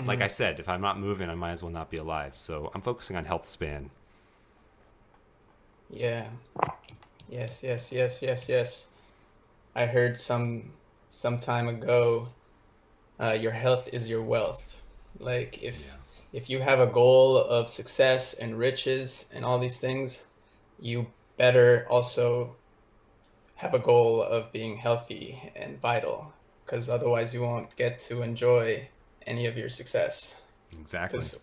S1: Like
S2: Hmm.
S1: I said, if I'm not moving, I might as well not be alive. So I'm focusing on health span.
S2: Yeah. Yes, yes, yes, yes, yes. I heard some time ago, your health is your wealth. Like
S1: Yeah,
S2: if you have a goal of success and riches and all these things, you better also have a goal of being healthy and vital, because otherwise you won't get to enjoy any of your success.
S1: exactly.
S2: Because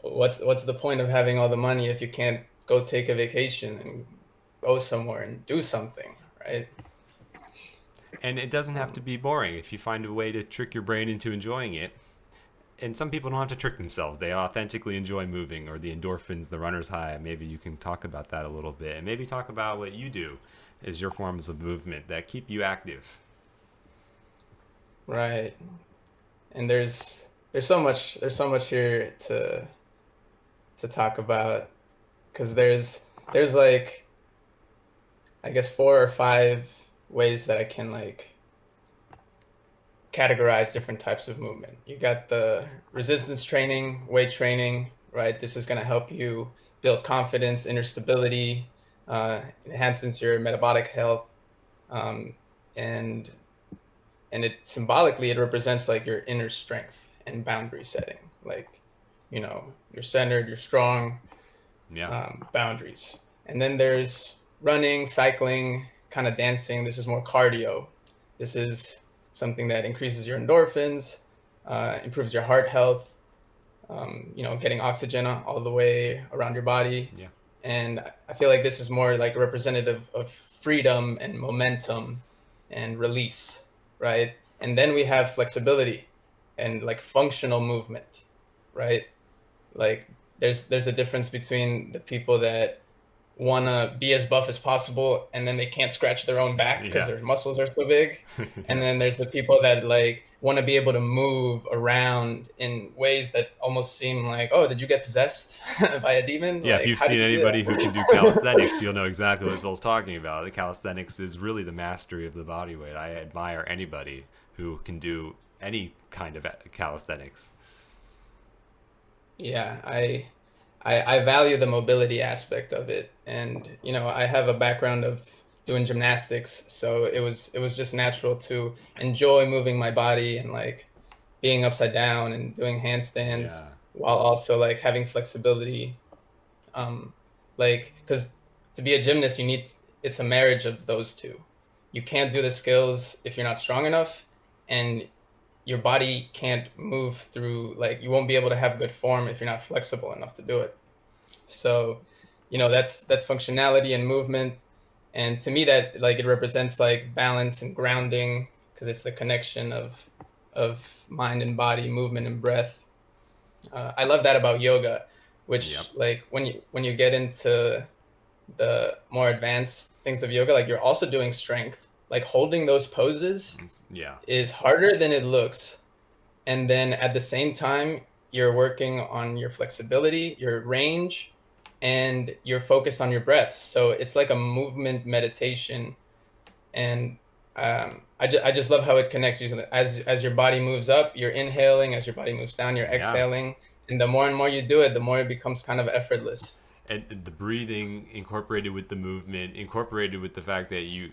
S2: what's the point of having all the money if you can't go take a vacation and go somewhere and do something, right?
S1: And it doesn't have to
S2: Um,
S1: be boring if you find a way to trick your brain into enjoying it. And some people don't have to trick themselves. They authentically enjoy moving or the endorphins, the runner's high. Maybe you can talk about that a little bit and maybe talk about what you do as your forms of movement that keep you active.
S2: right. And there's so much here to talk about, because there's like, I guess, 4 or 5 ways that I can like categorize different types of movement. You got the resistance training, weight training, right? This is going to help you build confidence, inner stability, enhances your metabolic health, um, and it symbolically it represents like your inner strength and boundary setting. Like, you're centered, you're strong,
S1: Yeah.
S2: boundaries. And then there's running, cycling, kind of dancing. This is more cardio. This is something that increases your endorphins, improves your heart health, getting oxygen all the way around your body.
S1: Yeah.
S2: And I feel like this is more like representative of freedom and momentum and release, right? And then we have flexibility and like functional movement, right? Like there's a difference between the people that want to be as buff as possible, and then they can't scratch their own back because
S1: Yeah.
S2: their muscles are so big. And
S1: Yeah.
S2: then there's the people that like want to be able to move around in ways that almost seem like, oh, did you get possessed by a demon?
S1: Yeah, if
S2: Like,
S1: you've
S2: how
S1: seen
S2: did you do
S1: anybody who can do
S2: that?
S1: calisthenics, you'll know exactly what Zol's talking about. The calisthenics is really the mastery of the body weight. I admire anybody who can do any kind of calisthenics.
S2: Yeah, I value the mobility aspect of it, and I have a background of doing gymnastics, so it was just natural to enjoy moving my body and like being upside down and doing handstands
S1: Yeah.
S2: while also like having flexibility. Like, because to be a gymnast, it's a marriage of those two. You can't do the skills if you're not strong enough, and your body can't move through, like, you won't be able to have good form if you're not flexible enough to do it. So, that's functionality and movement. And to me, that like it represents like balance and grounding because it's the connection of mind and body, movement and breath. I love that about yoga,
S1: Yep.
S2: which like when you get into the more advanced things of yoga, like you're also doing strength. Like holding those poses
S1: Yeah.
S2: is harder than it looks. And then at the same time, you're working on your flexibility, your range, and you're focused on your breath. So it's like a movement meditation. And I just love how it connects you. As your body moves up, you're inhaling. As your body moves down, you're
S1: Yeah.
S2: exhaling. And the more and more you do it, the more it becomes kind of effortless.
S1: And the breathing incorporated with the movement, incorporated with the fact that you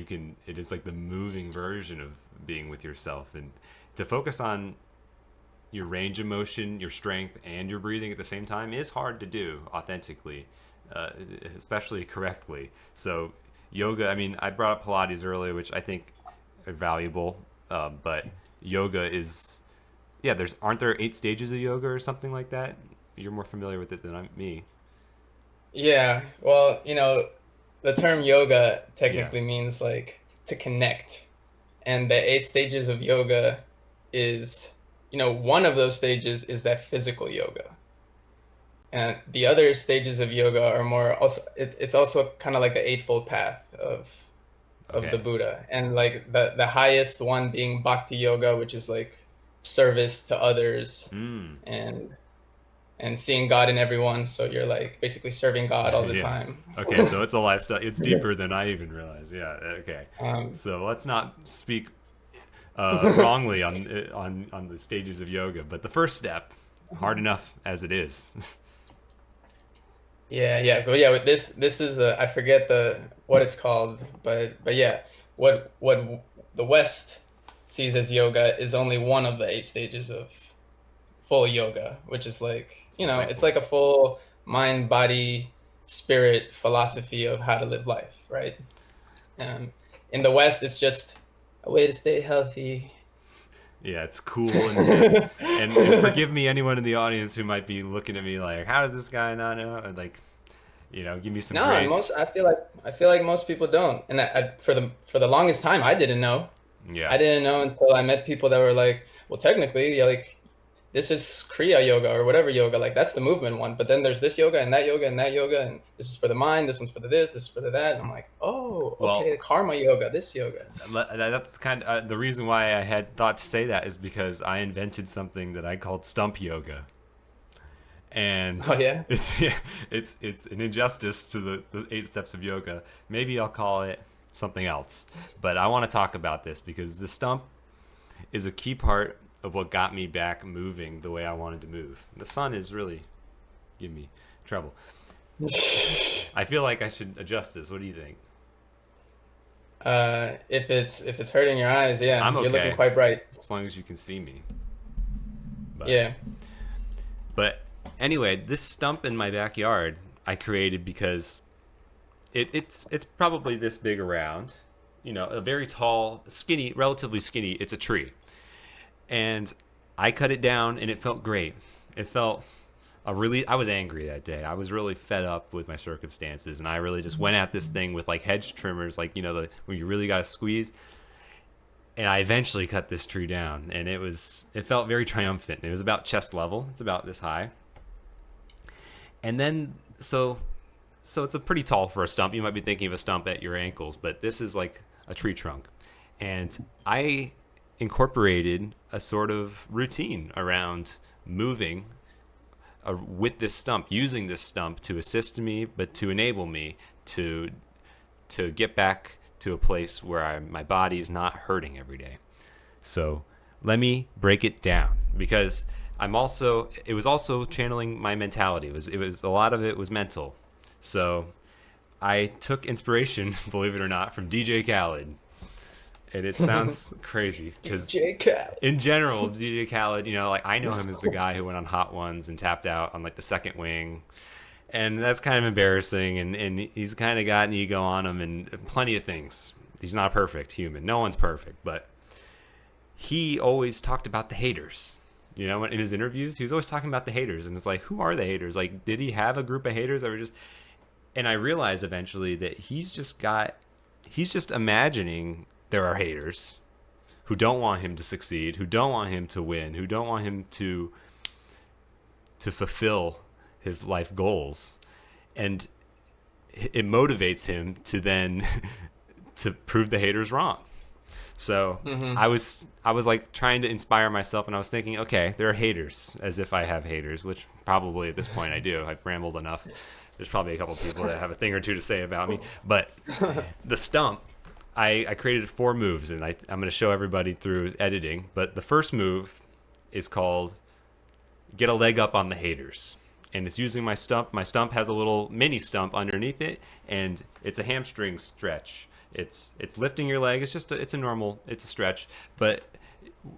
S1: can, it is like the moving version of being with yourself. And to focus on your range of motion, your strength, and your breathing at the same time is hard to do authentically, uh, especially correctly. So, yoga, I mean, I brought up Pilates earlier, which I think are valuable, but yoga is, yeah, aren't there 8 stages of yoga or something like that? You're more familiar with it than me.
S2: Yeah, well, the term yoga
S1: Yeah.
S2: technically means like to connect. And the 8 stages of yoga is, one of those stages is that physical yoga. And the other stages of yoga are more also, it's also kind of like the eightfold path of the
S1: Okay.
S2: Buddha. And like the highest one being bhakti yoga, which is like service to others
S1: Mm.
S2: and and seeing God in everyone. So you're like basically serving God all the
S1: Yeah.
S2: time.
S1: Okay, so it's a lifestyle. It's deeper than I even realized. Yeah. Okay.
S2: Um,
S1: So let's not speak wrongly on the stages of yoga, but the first step, hard enough as it is.
S2: Yeah, yeah, but yeah, with this is I forget what it's called, but yeah, what the West sees as yoga is only one of the 8 stages of full yoga, which is like, it's
S1: Exactly.
S2: like a full mind, body, spirit philosophy of how to live life, right? Um, in the West, it's just a way to stay healthy.
S1: Yeah, it's cool and hip. And forgive me, anyone in the audience who might be looking at me like, how does this guy not know? And like, give me some
S2: No, and
S1: grace.
S2: I feel like most people don't, and for the longest time, I didn't know.
S1: Yeah.
S2: I didn't know until I met people that were like, well, technically, yeah, like this is Kriya yoga or whatever yoga, like that's the movement one. But then there's this yoga and that yoga and that yoga, and this is for the mind, this one's for the this is for the that. And I'm like, oh, okay,
S1: Well,
S2: karma yoga, this yoga.
S1: that's kind of the reason why I had thought to say that is because I invented something that I called stump yoga, and
S2: Oh yeah.
S1: it's yeah, it's an injustice to the 8 steps of yoga. Maybe I'll call it something else, but I want to talk about this because the stump is a key part of what got me back moving the way I wanted to move. The sun is really giving me trouble. I feel like I should adjust this. What do you think?
S2: If it's hurting your eyes, yeah,
S1: I'm
S2: you're looking
S1: okay
S2: quite bright.
S1: as long as you can see me. But
S2: Yeah.
S1: but anyway, this stump in my backyard I created because it's probably this big around, a very tall, skinny, relatively skinny. It's a tree, and I cut it down, and it felt great. It felt I was angry that day. I was really fed up with my circumstances, and I really just went at this thing with like hedge trimmers, like when you really got to squeeze. And I eventually cut this tree down, and it felt very triumphant. It was about chest level. It's about this high. And then so it's a pretty tall for a stump. You might be thinking of a stump at your ankles, but this is like a tree trunk. And I incorporated a sort of routine around moving with this stump, using this stump to assist me, but to enable me to get back to a place where my body is not hurting every day. So let me break it down, because it was also channeling my mentality. It was a lot of it was mental. So I took inspiration, believe it or not, from DJ Khaled. And it sounds crazy because
S2: DJ Khaled.
S1: in general, DJ Khaled, like I know him as the guy who went on Hot Ones and tapped out on like the second wing. And that's kind of embarrassing. And he's kind of got an ego on him and plenty of things. He's not a perfect human. No one's perfect. But he always talked about the haters. In his interviews, he was always talking about the haters. And it's like, who are the haters? Like, did he have a group of haters that were just... And I realized eventually that he's just imagining there are haters who don't want him to succeed, who don't want him to win, who don't want him to fulfill his life goals. And it motivates him to then to prove the haters wrong. So I was like trying to inspire myself, and I was thinking, okay, there are haters, as if I have haters, which probably at this point I do. I've rambled enough. There's probably a couple of people that have a thing or two to say about me. But the stump, I created 4 moves, and I'm going to show everybody through editing. But the first move is called Get a Leg Up on the Haters. And it's using my stump. My stump has a little mini stump underneath it, and it's a hamstring stretch. It's lifting your leg. It's a stretch. But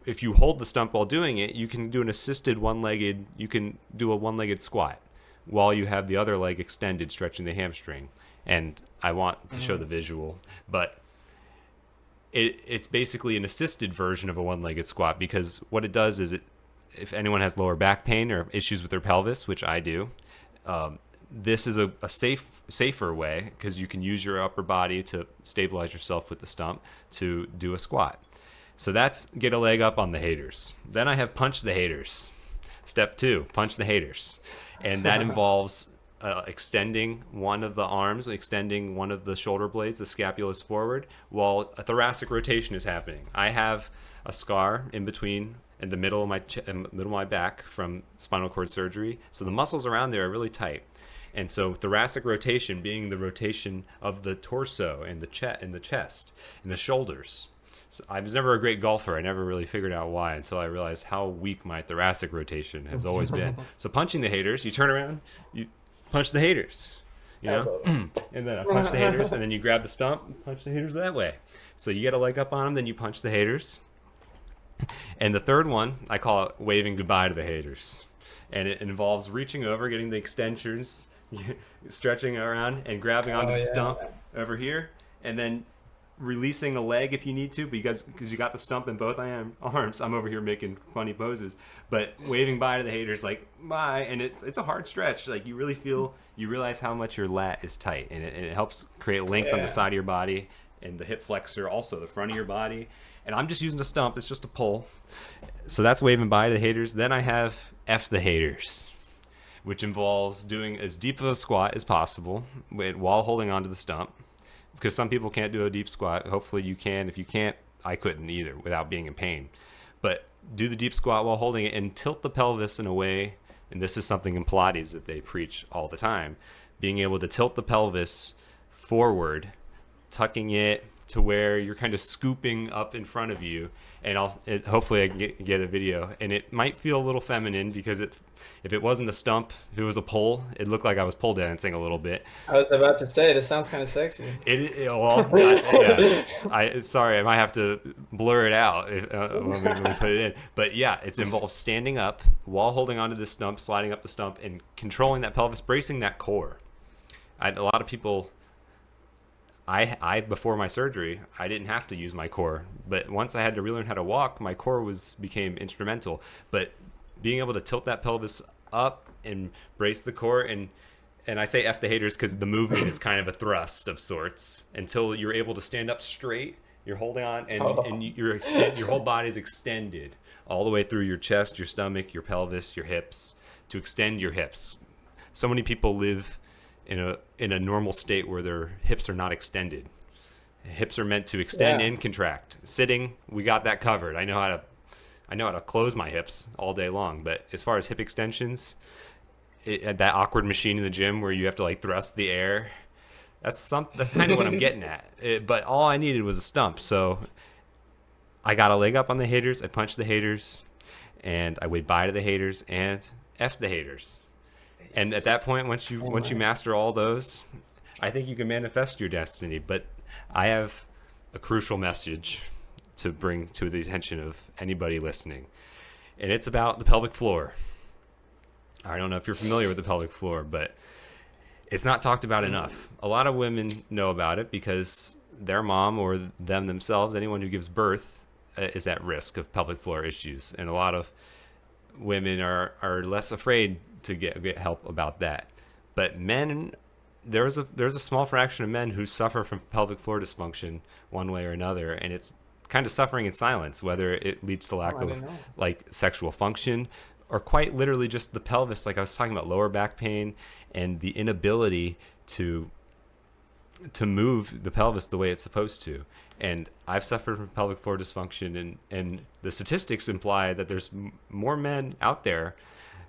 S1: if you hold the stump while doing it, you can do you can do a one-legged squat while you have the other leg extended, stretching the hamstring. And I want to show the visual, but it's basically an assisted version of a one-legged squat, because what it does is if anyone has lower back pain or issues with their pelvis, which I do, this is a safer way, because you can use your upper body to stabilize yourself with the stump to do a squat. So that's get a leg up on the haters. Then I have punch the haters. Step 2, punch the haters. And that involves extending one of the arms, extending one of the shoulder blades, the scapulus forward, while a thoracic rotation is happening. I have a scar in the middle of my back from spinal cord surgery, so the muscles around there are really tight. And so thoracic rotation being the rotation of the torso and the chest and the shoulders. So I was never a great golfer. I never really figured out why until I realized how weak my thoracic rotation has always been. So punching the haters, you turn around, you punch the haters, and then I punch the haters, and then you grab the stump, punch the haters that way. So you get a leg up on them, then you punch the haters. And the third one, I call it waving goodbye to the haters. And it involves reaching over, getting the extensions, stretching around, and grabbing onto the stump over here, and then releasing a leg if you need to, because you got the stump in both arms. I'm over here making funny poses, but waving bye to the haters, like bye. And it's a hard stretch. Like you realize how much your lat is tight, and it helps create length on the side of your body, and the hip flexor, also the front of your body. And I'm just using a stump. It's just a pull. So that's waving bye to the haters. Then I have F the haters, which involves doing as deep of a squat as possible while holding onto the stump. Because some people can't do a deep squat. Hopefully you can. If you can't, I couldn't either without being in pain. But do the deep squat while holding it, and tilt the pelvis in a way, and this is something in Pilates that they preach all the time, being able to tilt the pelvis forward, tucking it to where you're kind of scooping up in front of you. And hopefully I can get a video. And it might feel a little feminine, because if it wasn't a stump, if it was a pole, it looked like I was pole dancing a little bit.
S2: I was about to say, this sounds kind of sexy.
S1: Sorry, I might have to blur it out when we put it in. But yeah, it involves standing up while holding onto the stump, sliding up the stump, and controlling that pelvis, bracing that core. A lot of people... I before my surgery, I didn't have to use my core, but once I had to relearn how to walk, my core became instrumental. But being able to tilt that pelvis up and brace the core, and I say F the haters because the movement is kind of a thrust of sorts until you're able to stand up straight. You're holding on, and your whole body is extended all the way through your chest, your stomach, your pelvis, your hips, to extend your hips. So many people live in a normal state where their hips are not extended. Hips are meant to extend
S2: Yeah.
S1: and contract. Sitting, we got that covered. I know how to close my hips all day long, but as far as hip extensions, that awkward machine in the gym where you have to like thrust the air, that's kind of what I'm getting at. But all I needed was a stump. So I got a leg up on the haters, I punched the haters, and I waved bye to the haters and F the haters. And at that point, once you
S2: Amen.
S1: master all those, I think you can manifest your destiny. But I have a crucial message to bring to the attention of anybody listening, and it's about the pelvic floor. I don't know if you're familiar with the pelvic floor, but it's not talked about enough. A lot of women know about it because their mom or them themselves, anyone who gives birth, is at risk of pelvic floor issues, and a lot of women are less afraid to get help about that. But men, there's a small fraction of men who suffer from pelvic floor dysfunction one way or another, and it's kind of suffering in silence, whether it leads to
S2: Oh,
S1: lack
S2: I
S1: of
S2: didn't know.
S1: like sexual function or quite literally just the pelvis, like I was talking about lower back pain and the inability to move the pelvis the way it's supposed to. And I've suffered from pelvic floor dysfunction, and the statistics imply that there's more men out there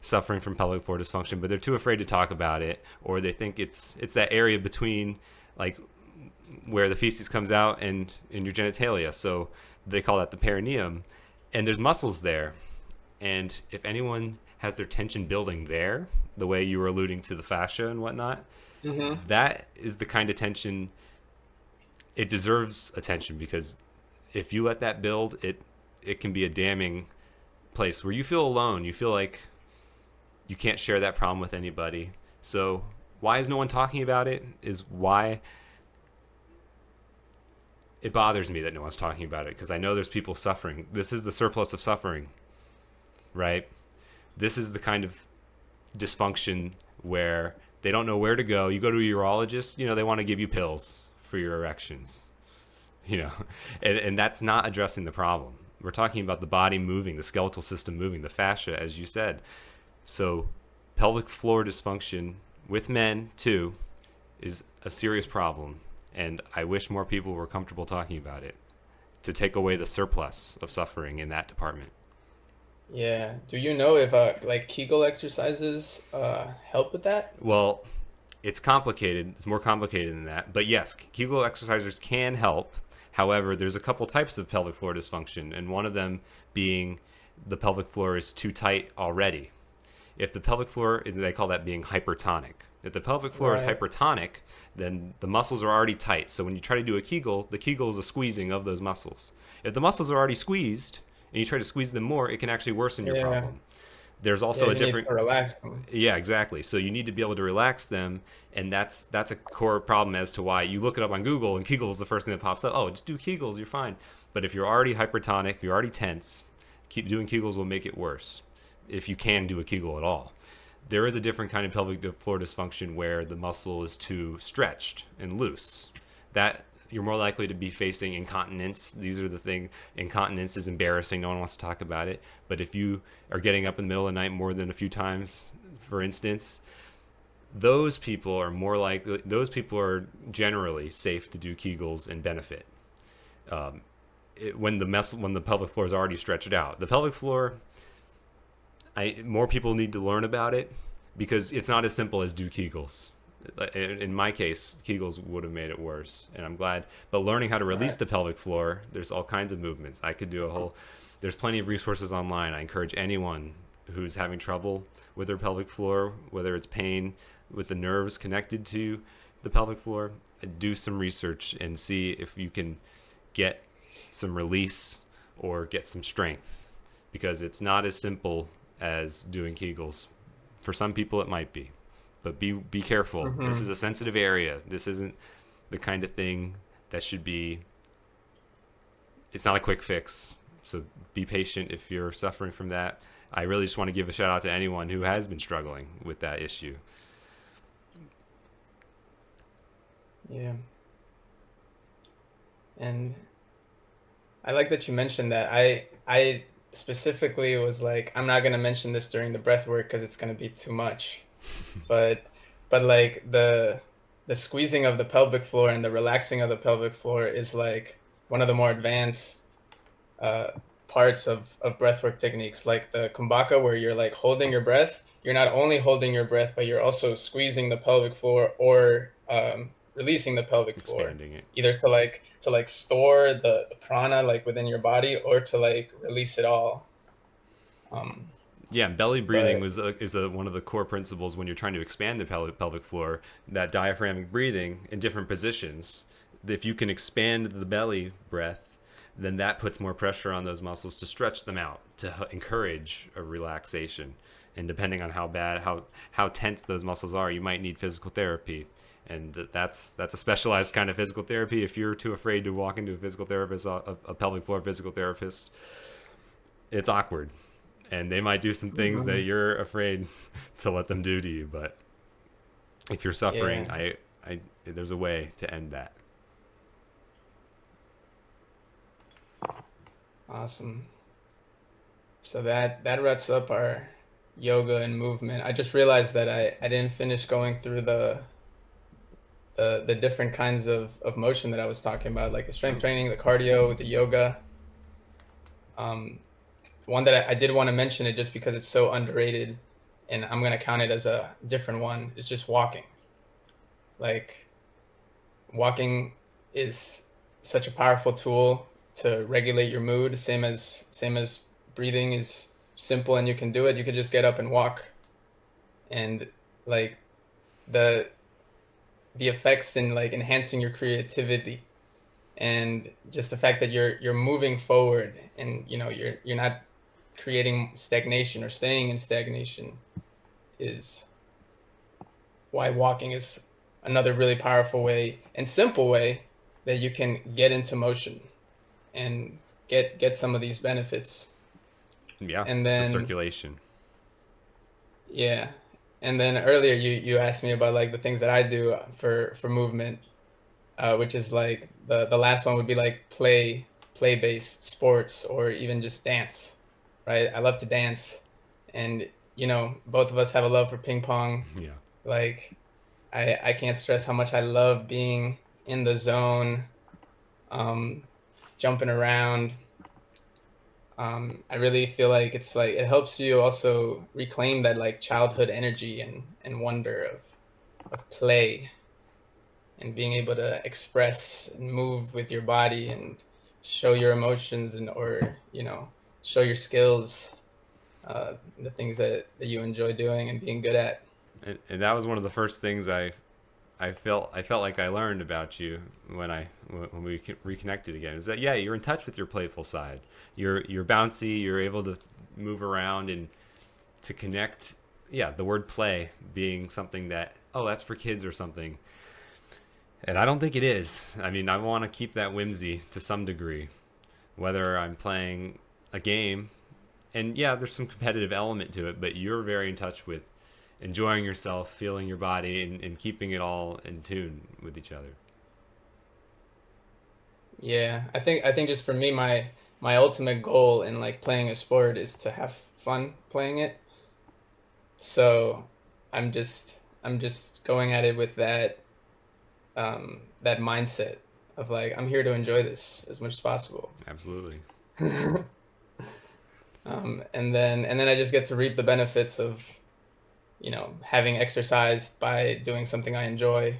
S1: suffering from pelvic floor dysfunction, but they're too afraid to talk about it, or they think it's that area between like where the feces comes out and in your genitalia. So they call that the perineum, and there's muscles there. And if anyone has their tension building there, the way you were alluding to the fascia and whatnot,
S2: Mm-hmm.
S1: that is the kind of tension it deserves attention, because if you let that build, it can be a damning place where you feel alone. You feel like you can't share that problem with anybody. So why is no one talking about it? Is why it bothers me that no one's talking about it, because I know there's people suffering. This is the surplus of suffering, right? This is the kind of dysfunction where they don't know where to go. You go to a urologist, they want to give you pills for your erections, you know, and that's not addressing the problem. We're talking about the body moving, the skeletal system moving, the fascia, as you said. So pelvic floor dysfunction with men too is a serious problem, and I wish more people were comfortable talking about it to take away the surplus of suffering in that department.
S2: Yeah. Do you know if like Kegel exercises help with that?
S1: Well, it's complicated. It's more complicated than that. But yes, Kegel exercises can help. However, there's a couple types of pelvic floor dysfunction, and one of them being the pelvic floor is too tight already. If the pelvic floor, they call that being hypertonic. If the pelvic floor is
S2: Right.
S1: hypertonic, then the muscles are already tight. So when you try to do a Kegel, the Kegel is a squeezing of those muscles. If the muscles are already squeezed and you try to squeeze them more, it can actually worsen your
S2: Yeah.
S1: problem. There's
S2: Yeah,
S1: also a
S2: you need
S1: different.
S2: to relax them.
S1: Yeah, exactly. So you need to be able to relax them, and that's a core problem as to why you look it up on Google and Kegel is the first thing that pops up. Oh, just do Kegels, you're fine. But if you're already hypertonic, if you're already tense, keep doing Kegels will make it worse. If you can do a Kegel at all, there is a different kind of pelvic floor dysfunction where the muscle is too stretched and loose. That you're more likely to be facing incontinence. These are the things. Incontinence is embarrassing. No one wants to talk about it. But if you are getting up in the middle of the night more than a few times, for instance, those people are more likely. Those people are generally safe to do Kegels and benefit. When the pelvic floor is already stretched out, the pelvic floor. More people need to learn about it because it's not as simple as do Kegels. In my case, Kegels would have made it worse, and I'm glad. But learning how to release
S2: Right.
S1: the pelvic floor, there's all kinds of movements. I could do a whole. There's plenty of resources online. I encourage anyone who's having trouble with their pelvic floor, whether it's pain with the nerves connected to the pelvic floor, do some research and see if you can get some release or get some strength, because it's not as simple as doing Kegels. For some people, it might be, but be careful. This is
S2: Mm-hmm.
S1: a sensitive area. This isn't the kind of thing that should be. It's not a quick fix. So be patient if you're suffering from that. I really just want to give a shout out to anyone who has been struggling with that issue.
S2: Yeah. And I like that you mentioned that. I specifically was like, I'm not gonna mention this during the breath work because it's gonna be too much. But but like the squeezing of the pelvic floor and the relaxing of the pelvic floor is like one of the more advanced uh, parts of breathwork techniques, like the kumbhaka, where you're like holding your breath. You're not only holding your breath, but you're also squeezing the pelvic floor or releasing the pelvic floor,
S1: Expanding it.
S2: either to like store the prana like within your body or to like release it all. Um,
S1: Yeah, belly breathing
S2: but
S1: is one of the core principles when you're trying to expand the pelvic floor. That diaphragmic breathing in different positions. If you can expand the belly breath, then that puts more pressure on those muscles to stretch them out to encourage a relaxation. And depending on how tense those muscles are, you might need physical therapy. And that's a specialized kind of physical therapy. If you're too afraid to walk into a physical therapist, a pelvic floor physical therapist, it's awkward, and they might do some things that you're afraid to let them do to you. But if you're
S2: yeah,
S1: suffering, I there's a way to end that.
S2: awesome. So that wraps up our yoga and movement. I just realized that I didn't finish going through the different kinds of motion that I was talking about, like the strength
S1: Oh,
S2: training, the cardio, the yoga. Um, one that I did want to mention it just because it's so underrated, and I'm gonna count it as a different one. Is just walking. Like walking is such a powerful tool to regulate your mood. Same as breathing is simple and you can do it. You could just get up and walk, and like the the effects in like enhancing your creativity and just the fact that you're moving forward and you're not creating stagnation or staying in stagnation is why walking is another really powerful way and simple way that you can get into motion and get some of these benefits.
S1: yeah,
S2: And
S1: the
S2: then
S1: circulation.
S2: yeah, and then earlier you asked me about like the things that I do for movement, which is like the last one would be like play based sports or even just dance, right? I love to dance, and both of us have a love for ping pong.
S1: Yeah,
S2: Like I can't stress how much I love being in the zone, um, jumping around. I really feel like it's like it helps you also reclaim that like childhood energy and wonder of play and being able to express and move with your body and show your emotions and or show your skills, the things that you enjoy doing and being good at.
S1: and that was one of the first things I felt like I learned about you when we reconnected again. Is that, yeah, you're in touch with your playful side. You're bouncy. You're able to move around and to connect. Yeah, the word play being something that, oh, that's for kids or something. And I don't think it is. I mean, I want to keep that whimsy to some degree, whether I'm playing a game. And yeah, there's some competitive element to it, but you're very in touch with enjoying yourself, feeling your body, and keeping it all in tune with each other.
S2: Yeah, I think just for me, my ultimate goal in like playing a sport is to have fun playing it. So I'm just I'm just going at it with that mindset of like I'm here to enjoy this as much as possible.
S1: Absolutely.
S2: And then I just get to reap the benefits of having exercised by doing something I enjoy.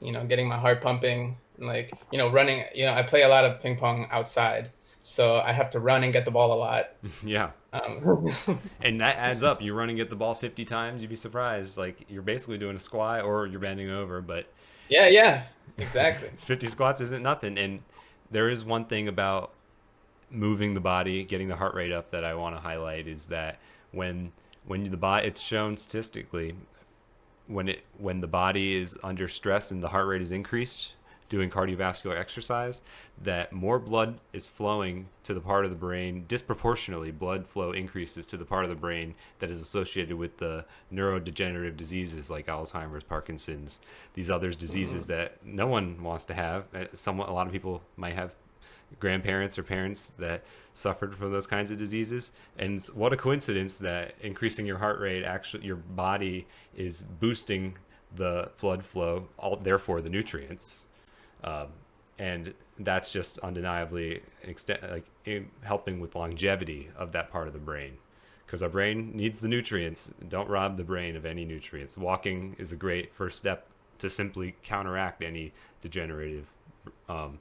S2: Getting my heart pumping and like running. I play a lot of ping pong outside, so I have to run and get the ball a lot.
S1: Yeah.
S2: Um,
S1: And that adds up. You run and get the ball 50 times, you'd be surprised. Like, you're basically doing a squat or you're bending over, but
S2: yeah, yeah, exactly.
S1: 50 squats isn't nothing. And there is one thing about moving the body, getting the heart rate up that I want to highlight is that when the body, it's shown statistically, when the body is under stress and the heart rate is increased doing cardiovascular exercise, that more blood is flowing to the part of the brain, disproportionately blood flow increases to the part of the brain that is associated with the neurodegenerative diseases like Alzheimer's, Parkinson's, these other diseases that no one wants to have. A lot of people might have grandparents or parents that suffered from those kinds of diseases. And what a coincidence that increasing your heart rate, actually your body is boosting the blood flow, all therefore the nutrients. Um, and that's just undeniably helping with longevity of that part of the brain, because our brain needs the nutrients. Don't rob the brain of any nutrients. Walking is a great first step to simply counteract any degenerative um,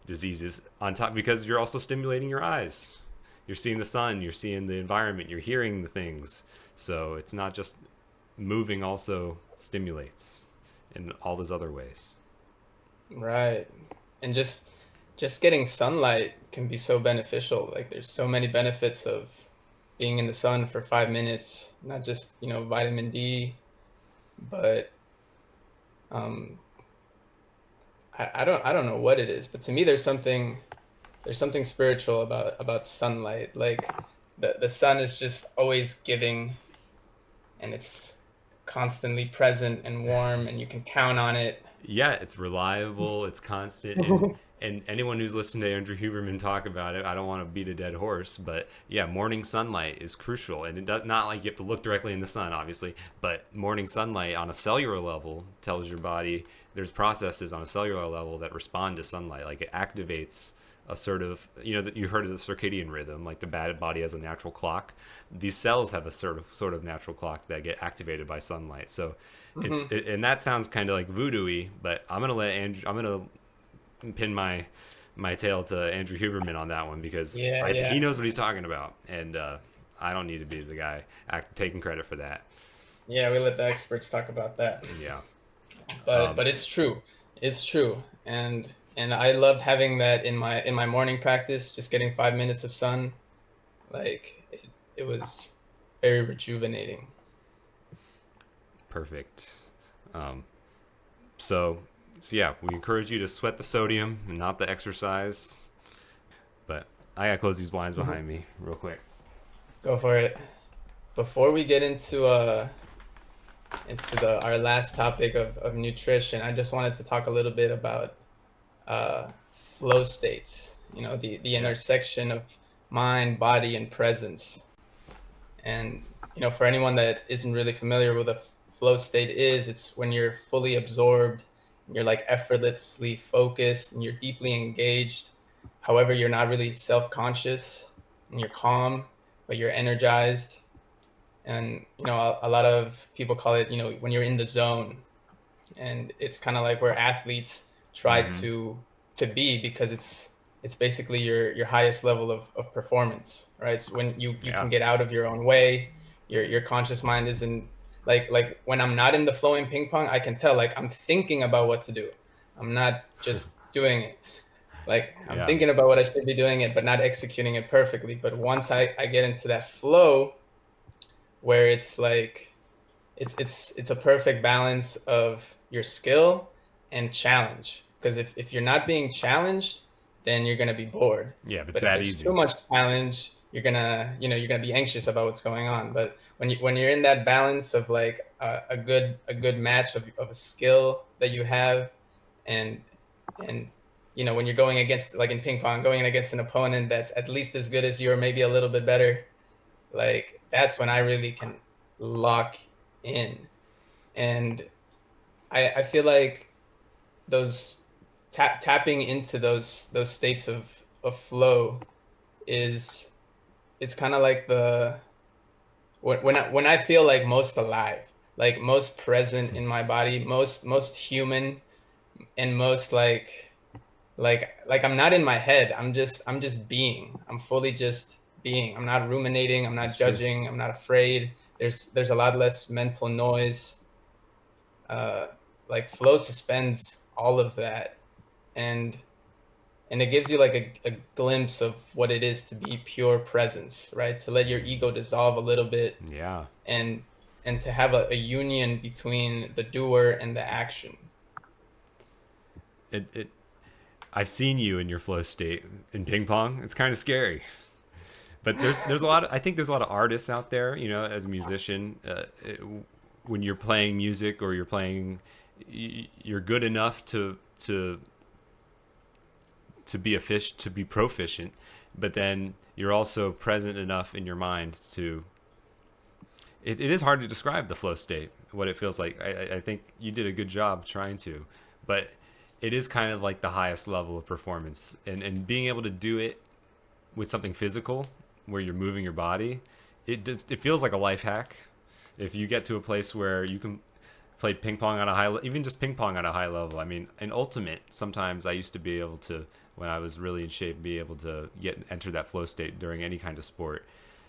S1: diseases on top, because you're also stimulating your eyes. You're seeing the sun, you're seeing the environment, you're hearing the things. So it's not just moving, also stimulates in all those other ways.
S2: Right. And just getting sunlight can be so beneficial. Like there's so many benefits of being in the sun for 5 minutes, not just, vitamin D, but um I don't know what it is, but to me there's something spiritual about sunlight. Like the sun is just always giving, and it's constantly present and warm, and you can count on it.
S1: Yeah, it's reliable, it's constant, and anyone who's listened to Andrew Huberman talk about it, I don't want to beat a dead horse, but yeah, morning sunlight is crucial, and it does not like you have to look directly in the sun, obviously, but morning sunlight on a cellular level tells your body there's processes on a cellular level that respond to sunlight, like it activates a sort of, that you heard of the circadian rhythm, like the body has a natural clock. These cells have a sort of natural clock that get activated by sunlight. So
S2: Hmm.
S1: and that sounds kind of like voodoo-y, but I'm gonna pin my tail to Andrew Huberman on that one, because
S2: Yeah,
S1: he
S2: yeah.
S1: knows what he's talking about, and I don't need to be the guy taking credit for that.
S2: Yeah, we let the experts talk about that.
S1: Yeah.
S2: But it's true. It's true. And I loved having that in my morning practice, just getting 5 minutes of sun. Like it was very rejuvenating.
S1: Perfect. Um, so so yeah, we encourage you to sweat the sodium and not the exercise. But I gotta close these blinds
S2: Mhm.
S1: behind me real quick.
S2: Go for it. Before we get into the our last topic of nutrition, I just wanted to talk a little bit about flow states. The
S1: Yeah.
S2: intersection of mind, body, and presence. And for anyone that isn't really familiar with a flow state is, it's when you're fully absorbed, and you're like effortlessly focused, and you're deeply engaged. However, you're not really self-conscious, and you're calm, but you're energized. And a lot of people call it, when you're in the zone. And it's kind of like where athletes try
S1: Mm-hmm.
S2: to be, because it's basically your highest level of performance, right? So when you
S1: Yeah.
S2: can get out of your own way, your conscious mind isn't like when I'm not in the flowing ping pong, I can tell like I'm thinking about what to do. I'm not just doing it. Like I'm
S1: Yeah.
S2: thinking about what I should be doing it, but not executing it perfectly. But once I get into that flow, where it's like it's a perfect balance of your skill and challenge, because if you're not being challenged, then you're going to be bored.
S1: Yeah. If it's
S2: But if
S1: that
S2: there's too
S1: easy.
S2: much challenge, you're going to be anxious about what's going on. But when you're in that balance of like a good match of a skill that you have, and and when you're going against, like in ping pong, going against an opponent that's at least as good as you, or maybe a little bit better, like that's when I really can lock in. And I feel like those tapping into those states of flow is, it's kind of like the when I feel like most alive, like most present in my body, most human, and most like I'm not in my head. I'm just being. I'm fully just being. I'm not ruminating, I'm not
S1: That's true.
S2: judging, I'm not afraid. There's a lot less mental noise. uh like flow suspends all of that, and it gives you like a glimpse of what it is to be pure presence, right? To let your ego dissolve a little bit,
S1: Yeah.
S2: and to have a union between the doer and the action.
S1: It I've seen you in your flow state in ping pong. It's kind of scary. But there's a lot of, I think there's a lot of artists out there, as a musician, when you're playing music, or you're good enough to to be a fish to be proficient, but then you're also present enough in your mind to. It is hard to describe the flow state, what it feels like. I think you did a good job trying to, but it is kind of like the highest level of performance, and being able to do it with something physical where you're moving your body, it feels like a life hack. If you get to a place where you can play ping pong on a even just ping pong on a high level. I mean, in ultimate, sometimes I used to be able to, when I was really in shape, be able to enter that flow state during any kind of sport,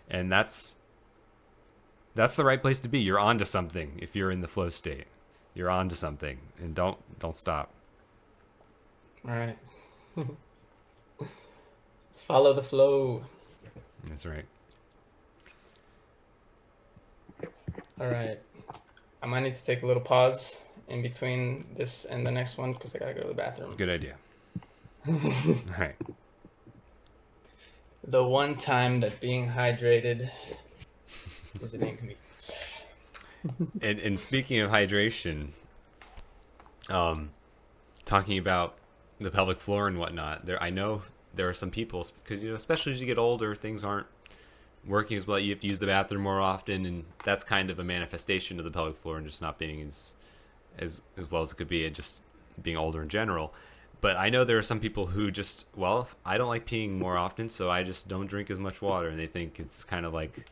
S1: and that's the right place to be. You're onto something if you're in the flow state. You're onto something, and don't stop.
S2: All right. Follow the flow.
S1: That's right.
S2: All right. I might need to take a little pause in between this and the next one because I gotta go to the bathroom.
S1: Good idea. All right.
S2: The one time that being hydrated is an inconvenience.
S1: And speaking of hydration, talking about the pelvic floor and whatnot, I know there are some people, because especially as you get older, things aren't working as well. You have to use the bathroom more often, and that's kind of a manifestation of the pelvic floor and just not being as well as it could be, and just being older in general. But I know there are some people who just, well, I don't like peeing more often, so I just don't drink as much water, and they think it's kind of like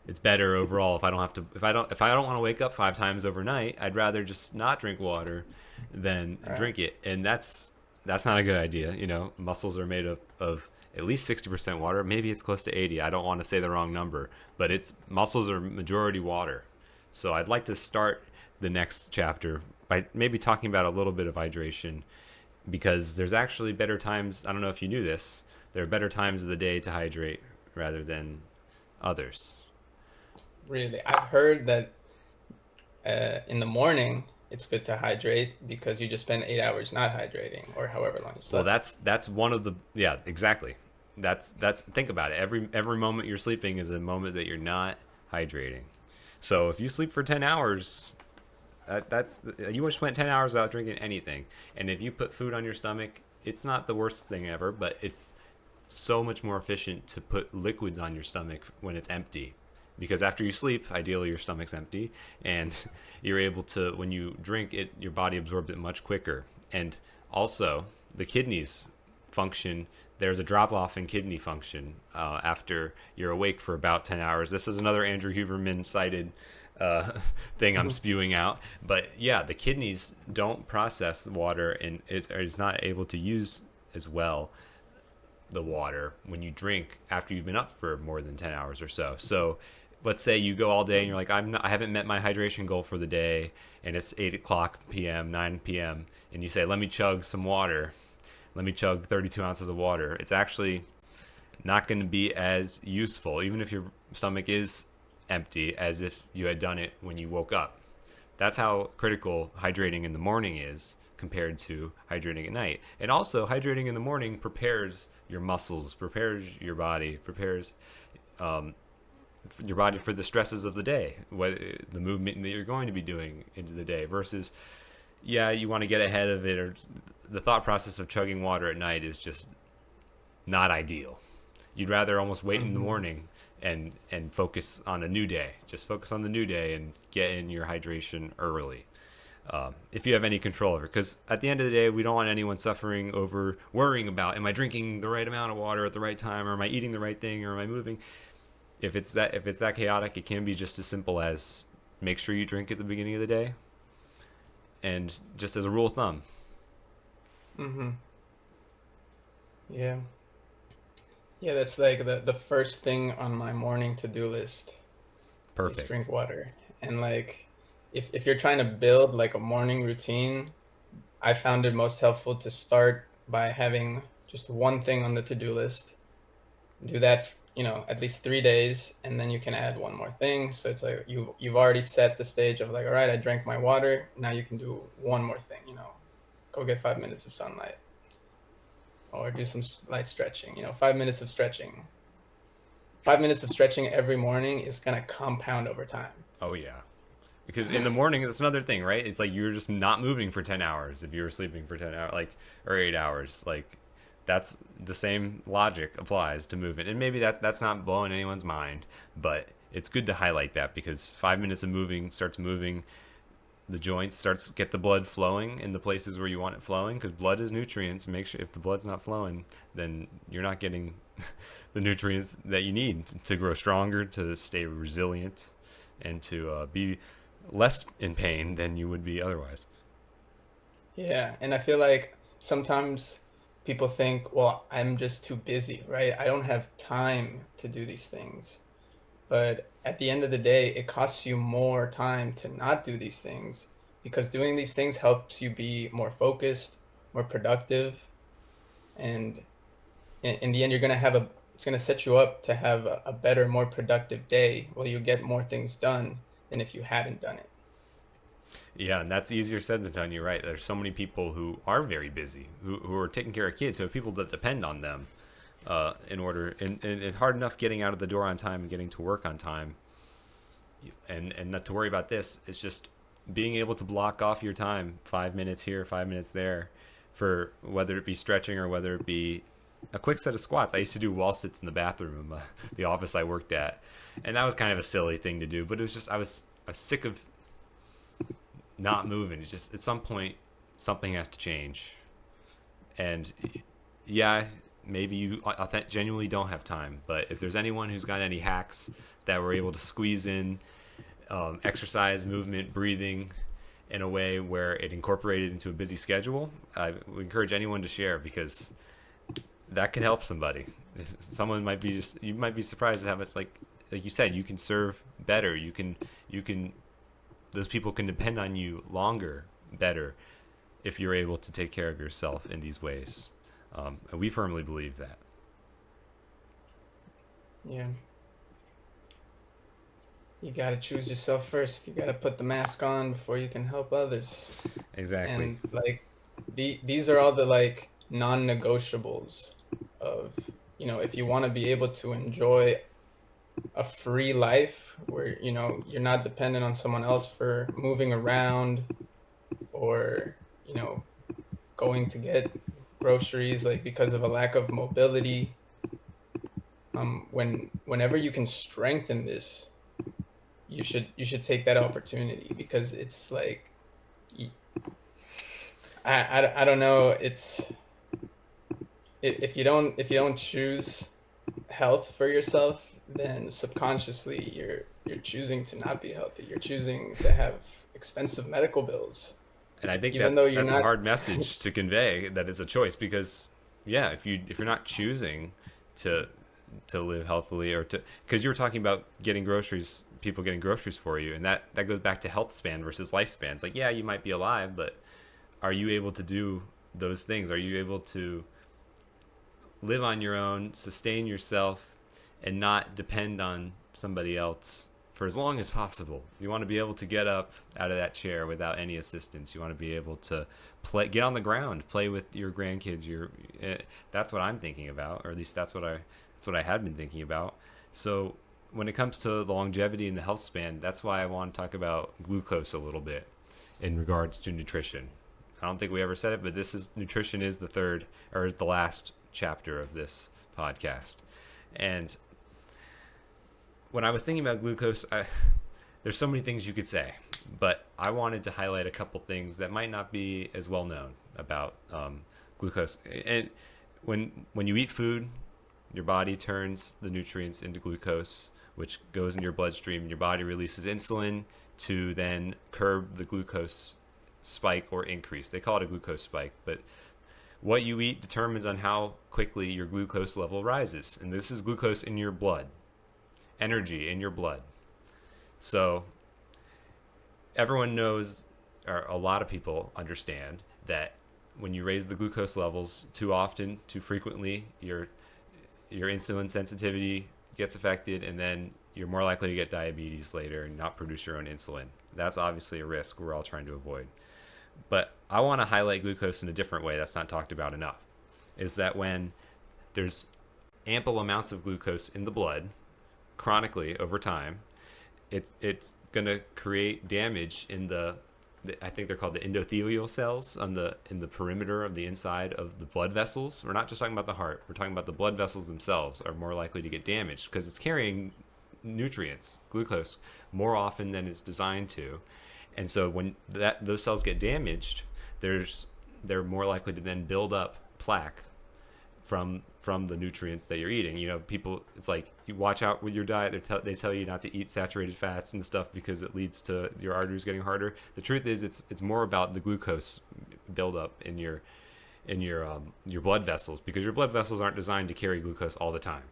S1: it's better overall if I don't have to if I don't want to wake up 5 times overnight, I'd rather just not drink water than drink it. And that's not a good idea. Muscles are made of at least 60% water. Maybe it's close to 80. I don't want to say the wrong number, but muscles are majority water. So I'd like to start the next chapter by maybe talking about a little bit of hydration, because there's actually better times. I don't know if you knew this. There are better times of the day to hydrate rather than others.
S2: Really, I've heard that in the morning it's good to hydrate because you just spend 8 hours not hydrating, or however long you sleep.
S1: Well, that's one of the, yeah, exactly. That's think about it. Every moment you're sleeping is a moment that you're not hydrating. So if you sleep for 10 hours, you just went 10 hours without drinking anything. And if you put food on your stomach, it's not the worst thing ever, but it's so much more efficient to put liquids on your stomach when it's empty, because after you sleep, ideally your stomach's empty, and you're able to, when you drink it, your body absorbs it much quicker. And also the kidneys function, there's a drop off in kidney function after you're awake for about 10 hours. This is another Andrew Huberman cited thing I'm spewing out, but yeah, the kidneys don't process water, and it's not able to use as well the water when you drink after you've been up for more than 10 hours or so. So let's say you go all day and you're like, I haven't met my hydration goal for the day, and it's 8 o'clock p.m., 9 p.m., and you say, let me chug some water. Let me chug 32 ounces of water. It's actually not going to be as useful, even if your stomach is empty, as if you had done it when you woke up. That's how critical hydrating in the morning is compared to hydrating at night. And also, hydrating in the morning prepares your muscles, prepares your body, prepares your body for the stresses of the day, the movement that you're going to be doing into the day, versus, yeah, you want to get ahead of it, or the thought process of chugging water at night is just not ideal. You'd rather almost wait in the morning and focus on a new day. Just focus on the new day and get in your hydration early. If you have any control over it, because at the end of the day, we don't want anyone suffering over worrying about, am I drinking the right amount of water at the right time, or am I eating the right thing, or am I moving? If it's that chaotic, it can be just as simple as make sure you drink at the beginning of the day, and just as a rule of thumb.
S2: Yeah. Yeah, that's like the first thing on my morning to-do list.
S1: Perfect.
S2: Is drink water. And like if you're trying to build like a morning routine, I found it most helpful to start by having just one thing on the to-do list. Do that, at least 3 days, and then you can add one more thing. So it's like you've already set the stage of like, all right, I drank my water. Now you can do one more thing, go get 5 minutes of sunlight, or do some light stretching, 5 minutes of stretching. 5 minutes of stretching every morning is going to compound over time.
S1: Oh, yeah. Because in the morning, that's another thing, right? It's like you're just not moving for 10 hours if you were sleeping for 10 hours, or 8 hours. Like, That's the same logic applies to movement. And maybe that's not blowing anyone's mind, but it's good to highlight that because 5 minutes of moving starts moving the joints, starts get the blood flowing in the places where you want it flowing, because blood is nutrients. Make sure if the blood's not flowing, then you're not getting the nutrients that you need to grow stronger, to stay resilient, and to be less in pain than you would be otherwise.
S2: Yeah, and I feel like sometimes people think, well, I'm just too busy, right? I don't have time to do these things. But at the end of the day, it costs you more time to not do these things because doing these things helps you be more focused, more productive, and in the end, it's going to set you up to have a better, more productive day where you get more things done than if you hadn't done it.
S1: Yeah, and that's easier said than done. You're right. There's so many people who are very busy, who are taking care of kids, who have people that depend on them in order. And it's hard enough getting out of the door on time and getting to work on time. And not to worry about this. It's just being able to block off your time, 5 minutes here, 5 minutes there, for whether it be stretching or whether it be a quick set of squats. I used to do wall sits in the bathroom of the office I worked at, and that was kind of a silly thing to do. But it was just I was sick of not moving. It's just at some point something has to change. And yeah, maybe you genuinely don't have time, but if there's anyone who's got any hacks that were able to squeeze in exercise, movement, breathing in a way where it incorporated into a busy schedule, I would encourage anyone to share, because that can help somebody. If someone might be just, you might be surprised at how much, like you said, you can serve better. You can those people can depend on you longer, better, if you're able to take care of yourself in these ways. And we firmly believe that.
S2: Yeah. You got to choose yourself first. You got to put the mask on before you can help others.
S1: Exactly.
S2: And like these are all the like non-negotiables of, if you want to be able to enjoy a free life where, you're not dependent on someone else for moving around or, you know, going to get groceries like because of a lack of mobility. Whenever you can strengthen this, you should take that opportunity because it's like I don't know, it's if you don't choose health for yourself, then subconsciously you're choosing to not be healthy. You're choosing to have expensive medical bills,
S1: And I think
S2: even
S1: that's
S2: though you're
S1: that's a
S2: not.
S1: hard message to convey, that it's a choice, because yeah, if you're not choosing to live healthily, or to, because you were talking about getting groceries, people getting groceries for you, and that goes back to health span versus lifespan. It's like, yeah, you might be alive, but are you able to do those things? Are you able to live on your own, sustain yourself, and not depend on somebody else for as long as possible? You want to be able to get up out of that chair without any assistance. You want to be able to get on the ground, play with your grandkids. That's what I'm thinking about, or at least that's what I had been thinking about. So when it comes to the longevity and the health span, that's why I want to talk about glucose a little bit in regards to nutrition. I don't think we ever said it, but nutrition is the third, or is the last chapter of this podcast. And when I was thinking about glucose, there's so many things you could say, but I wanted to highlight a couple things that might not be as well known about glucose. And when you eat food, your body turns the nutrients into glucose, which goes in your bloodstream, and your body releases insulin to then curb the glucose spike or increase. They call it a glucose spike, but what you eat determines on how quickly your glucose level rises. And this is glucose in your blood, energy in your blood. So everyone knows, or a lot of people understand, that when you raise the glucose levels too often, too frequently, your insulin sensitivity gets affected, and then you're more likely to get diabetes later and not produce your own insulin. That's obviously a risk we're all trying to avoid. But I want to highlight glucose in a different way that's not talked about enough. Is that when there's ample amounts of glucose in the blood chronically over time, it's going to create damage in the I think they're called the endothelial cells on the in the perimeter of the inside of the blood vessels. We're not just talking about the heart. We're talking about the blood vessels themselves are more likely to get damaged because it's carrying nutrients, glucose, more often than it's designed to. And so when those cells get damaged, they're more likely to then build up plaque from the nutrients that you're eating. You know, people, it's like you watch out with your diet. They tell you not to eat saturated fats and stuff because it leads to your arteries getting harder. The truth is, it's more about the glucose buildup in your blood vessels, because your blood vessels aren't designed to carry glucose all the time.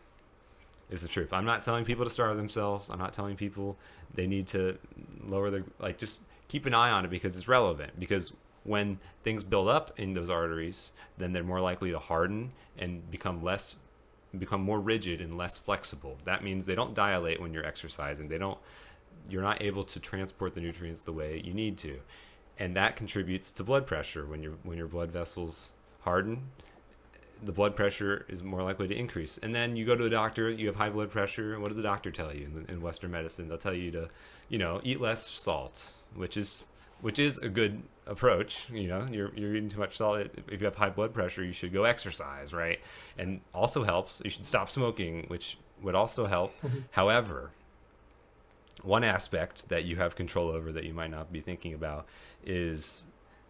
S1: Is the truth. I'm not telling people to starve themselves. I'm not telling people they need to lower their, like, just keep an eye on it because it's relevant. Because when things build up in those arteries, then they're more likely to harden and become more rigid and less flexible. That means they don't dilate when you're exercising. You're not able to transport the nutrients the way you need to. And that contributes to blood pressure. When your blood vessels harden, the blood pressure is more likely to increase. And then you go to a doctor, you have high blood pressure. What does the doctor tell you in Western medicine? They'll tell you to, eat less salt, which is a good approach. You're eating too much salt. If you have high blood pressure, you should go exercise, right? And also helps, you should stop smoking, which would also help. However, one aspect that you have control over that you might not be thinking about is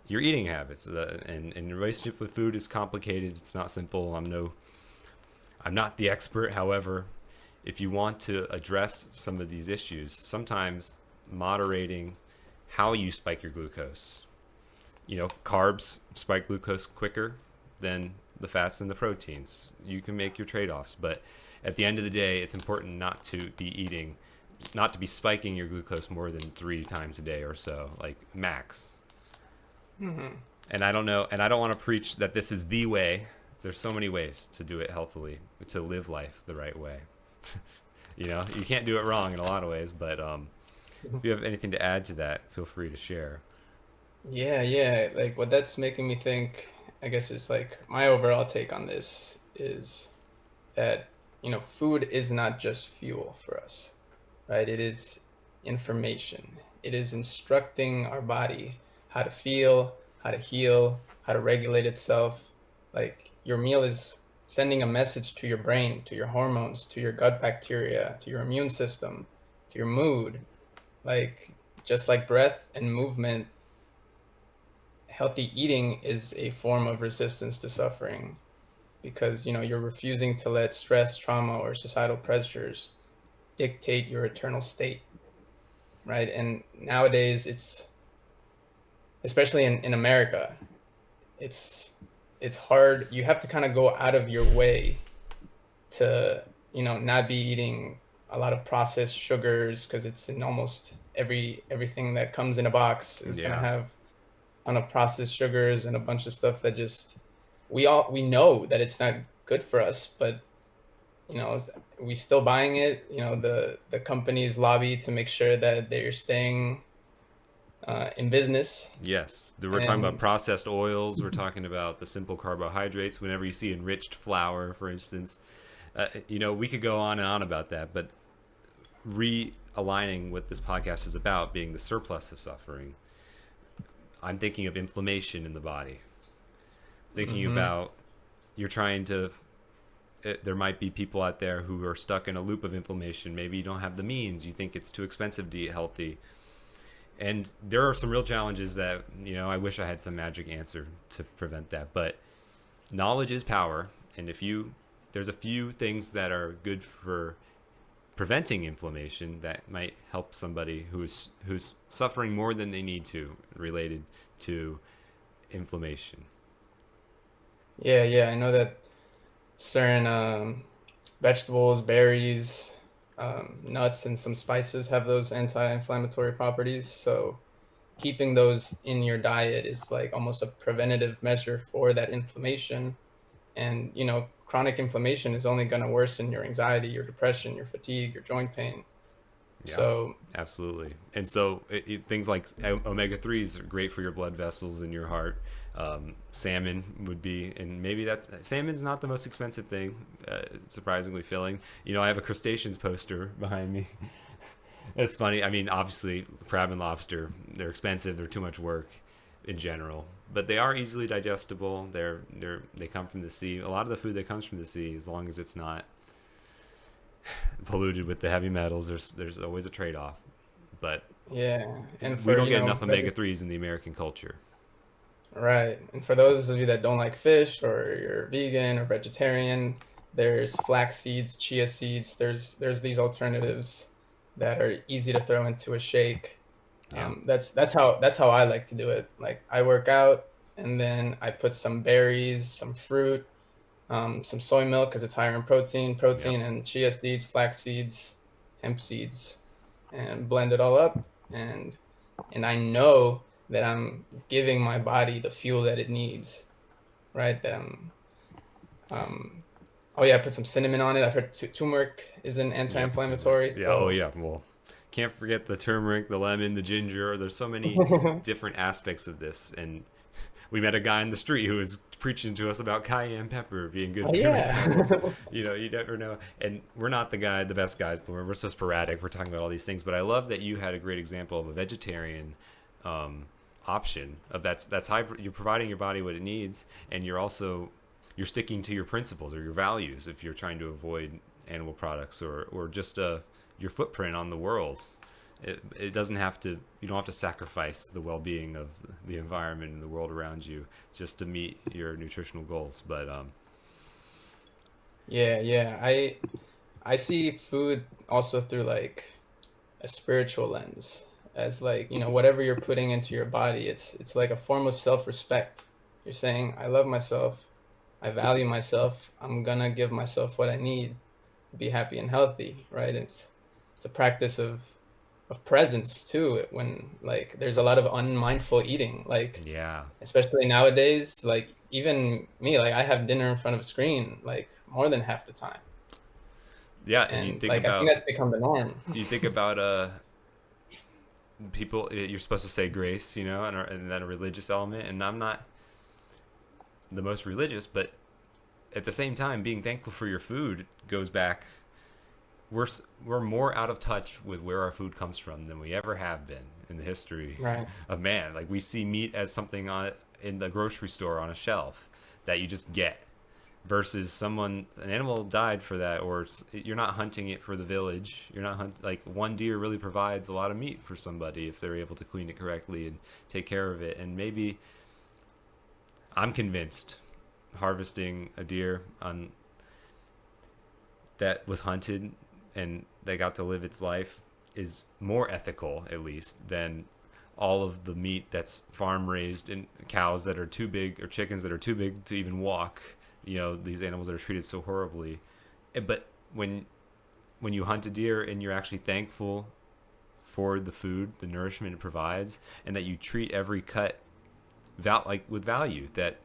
S1: your eating habits. And your relationship with food is complicated. It's not simple. I'm not the expert. However, if you want to address some of these issues, sometimes moderating how you spike your glucose. Carbs spike glucose quicker than the fats and the proteins. You can make your trade-offs, but at the end of the day, it's important not to be spiking your glucose more than 3 times a day or so, like max.
S2: Mm-hmm.
S1: And I don't want to preach that this is the way. There's so many ways to do it healthily, to live life the right way. You can't do it wrong in a lot of ways, but if you have anything to add to that, feel free to share.
S2: Yeah. Like what that's making me think, I guess, is like my overall take on this is that, food is not just fuel for us, right? It is information. It is instructing our body how to feel, how to heal, how to regulate itself. Like your meal is sending a message to your brain, to your hormones, to your gut bacteria, to your immune system, to your mood. Like just like breath and movement, healthy eating is a form of resistance to suffering because you're refusing to let stress, trauma, or societal pressures dictate your eternal state, right? And nowadays it's, especially in America, it's hard. You have to kind of go out of your way to not be eating a lot of processed sugars, because it's in almost everything that comes in a box is going to have on a processed sugars and a bunch of stuff that just we know that it's not good for us, but we still buying it. The companies lobby to make sure that they're staying in business.
S1: Yes, we're talking about
S2: And
S1: processed oils. We're talking about the simple carbohydrates. Whenever you see enriched flour, for instance, we could go on and on about that. But realigning what this podcast is about, being the surplus of suffering, I'm thinking of inflammation in the body. Thinking about there might be people out there who are stuck in a loop of inflammation. Maybe you don't have the means. You think it's too expensive to eat healthy. And there are some real challenges that, I wish I had some magic answer to prevent that. But knowledge is power. And there's a few things that are good for preventing inflammation that might help somebody who's suffering more than they need to related to inflammation.
S2: yeah, I know that certain vegetables, berries, nuts, and some spices have those anti-inflammatory properties. So keeping those in your diet is like almost a preventative measure for that inflammation. And chronic inflammation is only going to worsen your anxiety, your depression, your fatigue, your joint pain.
S1: Yeah,
S2: So
S1: absolutely. And so things like omega-3s are great for your blood vessels and your heart. Salmon would be, and maybe salmon's not the most expensive thing, surprisingly filling. I have a crustaceans poster behind me. It's funny. I mean, obviously, crab and lobster, they're expensive. They're too much work in general, but they are easily digestible. They come from the sea. A lot of the food that comes from the sea, as long as it's not polluted with the heavy metals, there's always a trade off. But
S2: Yeah, and
S1: we
S2: for,
S1: don't
S2: you
S1: get
S2: know,
S1: enough omega threes in the American culture.
S2: right. And for those of you that don't like fish or you're vegan or vegetarian, there's flax seeds, chia seeds. There's these alternatives that are easy to throw into a shake.
S1: Yeah,
S2: That's how I like to do it. Like I work out and then I put some berries, some fruit, some soy milk because it's higher in
S1: yep,
S2: protein, and chia seeds, flax seeds, hemp seeds, and blend it all up. And I know that I'm giving my body the fuel that it needs, right? Um, oh yeah, I put some cinnamon on it. I've heard turmeric is an
S1: yep. Turmeric.
S2: anti-inflammatory,
S1: Yeah. Oh
S2: so
S1: yeah. Well, can't forget the turmeric, the lemon, the ginger. There's so many different aspects of this, and we met a guy in the street who was preaching to us about cayenne pepper being good
S2: oh
S1: for your
S2: yeah.
S1: metabolism. You never know. And we're not the best guys in the world. We're so sporadic. We're talking about all these things, but I love that you had a great example of a vegetarian um, option of that's high. You're providing your body what it needs, and you're sticking to your principles or your values if you're trying to avoid animal products or just your footprint on the world. It doesn't have to, you don't have to sacrifice the well-being of the environment and the world around you just to meet your nutritional goals. But
S2: Yeah, yeah. I see food also through like a spiritual lens, as like, whatever you're putting into your body, it's like a form of self-respect. You're saying, I love myself, I value myself, I'm gonna give myself what I need to be happy and healthy, right? It's a practice of presence too, when like there's a lot of unmindful eating, like
S1: yeah,
S2: especially nowadays, like even me, like I have dinner in front of a screen like more than half the time.
S1: yeah, and
S2: And like I think that's become the norm.
S1: you think about people. You're supposed to say grace, and then a religious element. And I'm not the most religious, but at the same time, being thankful for your food goes back. we're we're more out of touch with where our food comes from than we ever have been in the history
S2: Right.
S1: of man. Like we see meat as something on in the grocery store on a shelf that you just get versus an animal died for that, or you're not hunting it for the village. You're not like one deer really provides a lot of meat for somebody if they're able to clean it correctly and take care of it. And maybe I'm convinced harvesting a deer on that was hunted and they got to live its life is more ethical, at least, than all of the meat that's farm raised and cows that are too big or chickens that are too big to even walk. These animals that are treated so horribly. But when you hunt a deer and you're actually thankful for the food, the nourishment it provides, and that you treat every cut like with value, that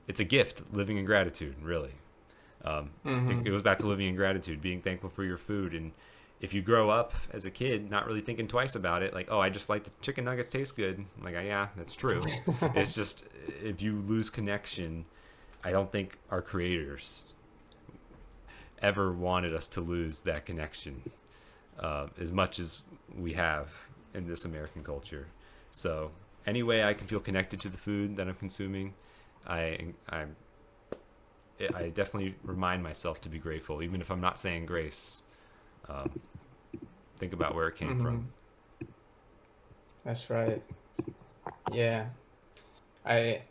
S1: it's a gift, living in gratitude, really. It
S2: Hmm.
S1: goes back to living in gratitude, being thankful for your food. And if you grow up as a kid not really thinking twice about it, like, oh, I just like the chicken nuggets taste good, like, yeah, that's true. It's just, if you lose connection, I don't think our creators ever wanted us to lose that connection as much as we have in this American culture. So any way I can feel connected to the food that I'm consuming, I'm I definitely remind myself to be grateful, even if I'm not saying grace. Um, think about where it came from.
S2: Hmm. That's right. Yeah. I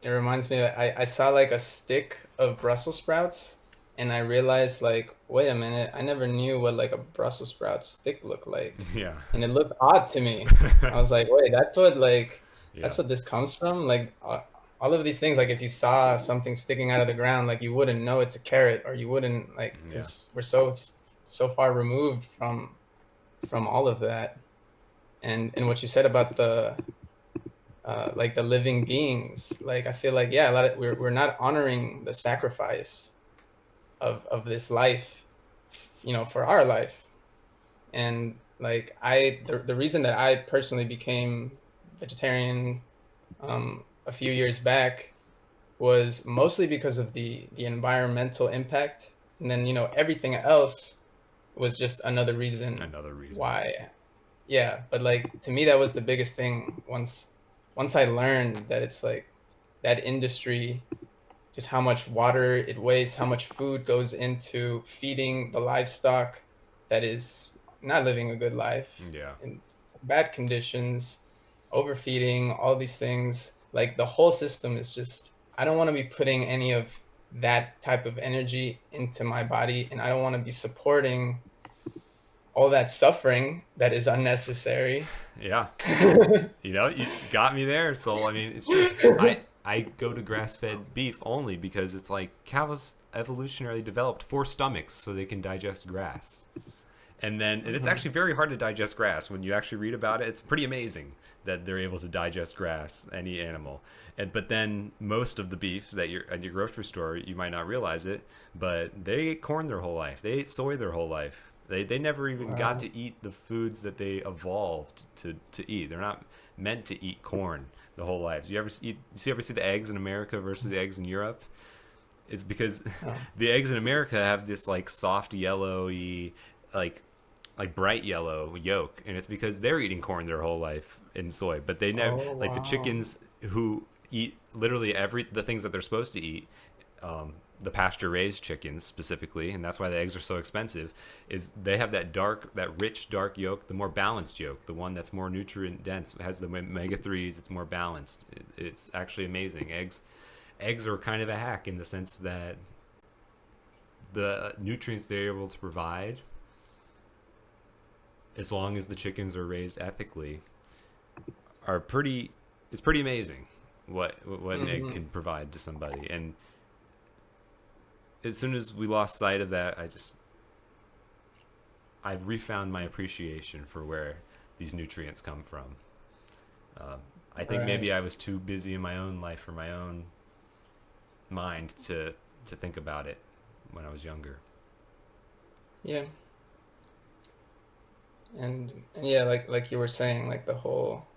S2: It reminds me, I saw like a stick of Brussels sprouts, and I realized like, wait a minute, I never knew what like a Brussels sprout stick looked like.
S1: Yeah,
S2: And it looked odd to me. I was like, wait,
S1: yeah,
S2: that's what this comes from? Like all of these things, like if you saw something sticking out of the ground, like you wouldn't know it's a carrot, or you wouldn't like,
S1: yeah,
S2: because we're so far removed from all of that. And what you said about the like the living beings, like I feel like, yeah, a lot of we're not honoring the sacrifice of this life, for our life. And like the reason that I personally became vegetarian a few years back was mostly because of the environmental impact, and then everything else was just another reason
S1: another reason.
S2: why. yeah, but like to me that was the biggest thing once I learned that it's like that industry, just how much water it wastes, how much food goes into feeding the livestock that is not living a good life
S1: Yeah.
S2: in bad conditions, overfeeding, all these things. Like the whole system is just, I don't want to be putting any of that type of energy into my body, and I don't want to be supporting all that suffering that is unnecessary.
S1: Yeah. You know, you got me there. So I mean, it's true. I go to grass-fed beef only because it's like cows evolutionarily developed for stomachs so they can digest grass. And it's
S2: Mhm.
S1: actually very hard to digest grass when you actually read about it. It's pretty amazing that they're able to digest grass, any animal. And but then most of the beef that you're at your grocery store, you might not realize it, but they ate corn their whole life. They ate soy their whole life. They never even got
S2: Wow.
S1: to eat the foods that they evolved to eat. They're not meant to eat corn the whole lives. You ever see the eggs in America versus the eggs in Europe? It's because
S2: Oh.
S1: the eggs in America have this like soft yellowy, like bright yellow yolk, and it's because they're eating corn their whole life in soy. But they never
S2: Oh,
S1: like the
S2: wow.
S1: chickens who eat literally every the things that they're supposed to eat. The pasture raised chickens specifically, and that's why the eggs are so expensive. Is they have that rich dark yolk, the more balanced yolk, the one that's more nutrient dense, it has the omega threes. It's more balanced. It's actually amazing. Eggs are kind of a hack in the sense that the nutrients they're able to provide, as long as the chickens are raised ethically, are pretty. It's pretty amazing what an egg
S2: Hmm.
S1: can provide to somebody. And as soon as we lost sight of that, I've refound my appreciation for where these nutrients come from. Um, I think maybe
S2: Right.
S1: I was too busy in my own life or my own mind to think about it when I was younger.
S2: Yeah. And yeah, like you were saying, like the whole,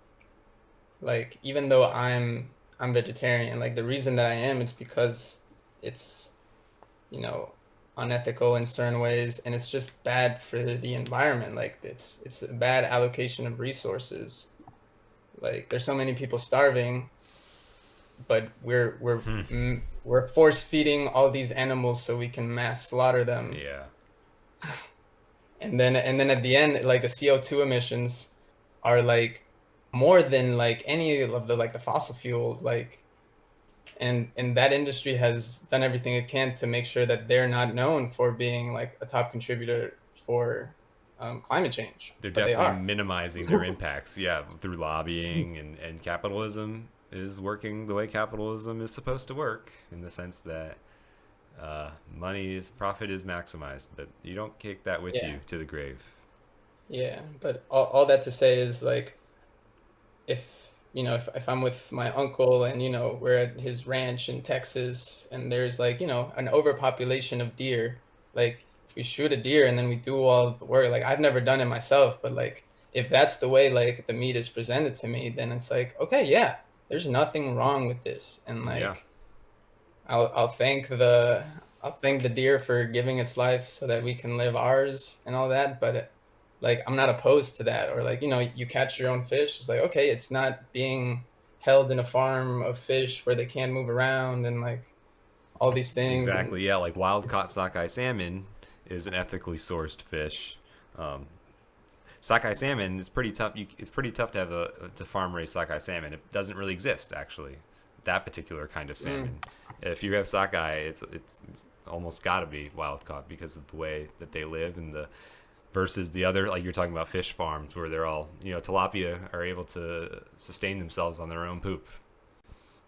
S2: like even though I'm vegetarian, like the reason that I am, it's because it's, you know, unethical in certain ways, and it's just bad for the environment. Like it's a bad allocation of resources. Like there's so many people starving, but we're force feeding all these animals so we can mass slaughter them.
S1: Yeah,
S2: And then at the end, like the CO2 emissions are like more than like any of the like the fossil fuels, like, and that industry has done everything it can to make sure that they're not known for being like a top contributor for climate change,
S1: they're
S2: but they
S1: definitely
S2: are.
S1: minimizing their impacts. Yeah, through lobbying, and capitalism is working the way capitalism is supposed to work, in the sense that profit is maximized, but you don't take that with
S2: Yeah,
S1: you to the grave.
S2: yeah, but all that to say is like, if I'm with my uncle and we're at his ranch in Texas and there's like an overpopulation of deer, like if we shoot a deer and then we do all the work, like I've never done it myself, but like if that's the way like the meat is presented to me, then it's like, okay, yeah, there's nothing wrong with this, and
S1: Yeah,
S2: like I'll thank the deer for giving its life so that we can live ours and all that. But like I'm not opposed to that. Or like you catch your own fish. It's like, okay, it's not being held in a farm of fish where they can't move around and like all these things. And
S1: exactly. Yeah, like wild caught sockeye salmon is an ethically sourced fish. Um, Sockeye salmon is pretty tough. It's pretty tough to have to farm raised sockeye salmon. It doesn't really exist actually. That particular kind of
S2: mm,
S1: salmon. If you have sockeye, it's almost got to be wild caught because of the way that they live, and the versus the other, like you're talking about fish farms where they're all, tilapia are able to sustain themselves on their own poop.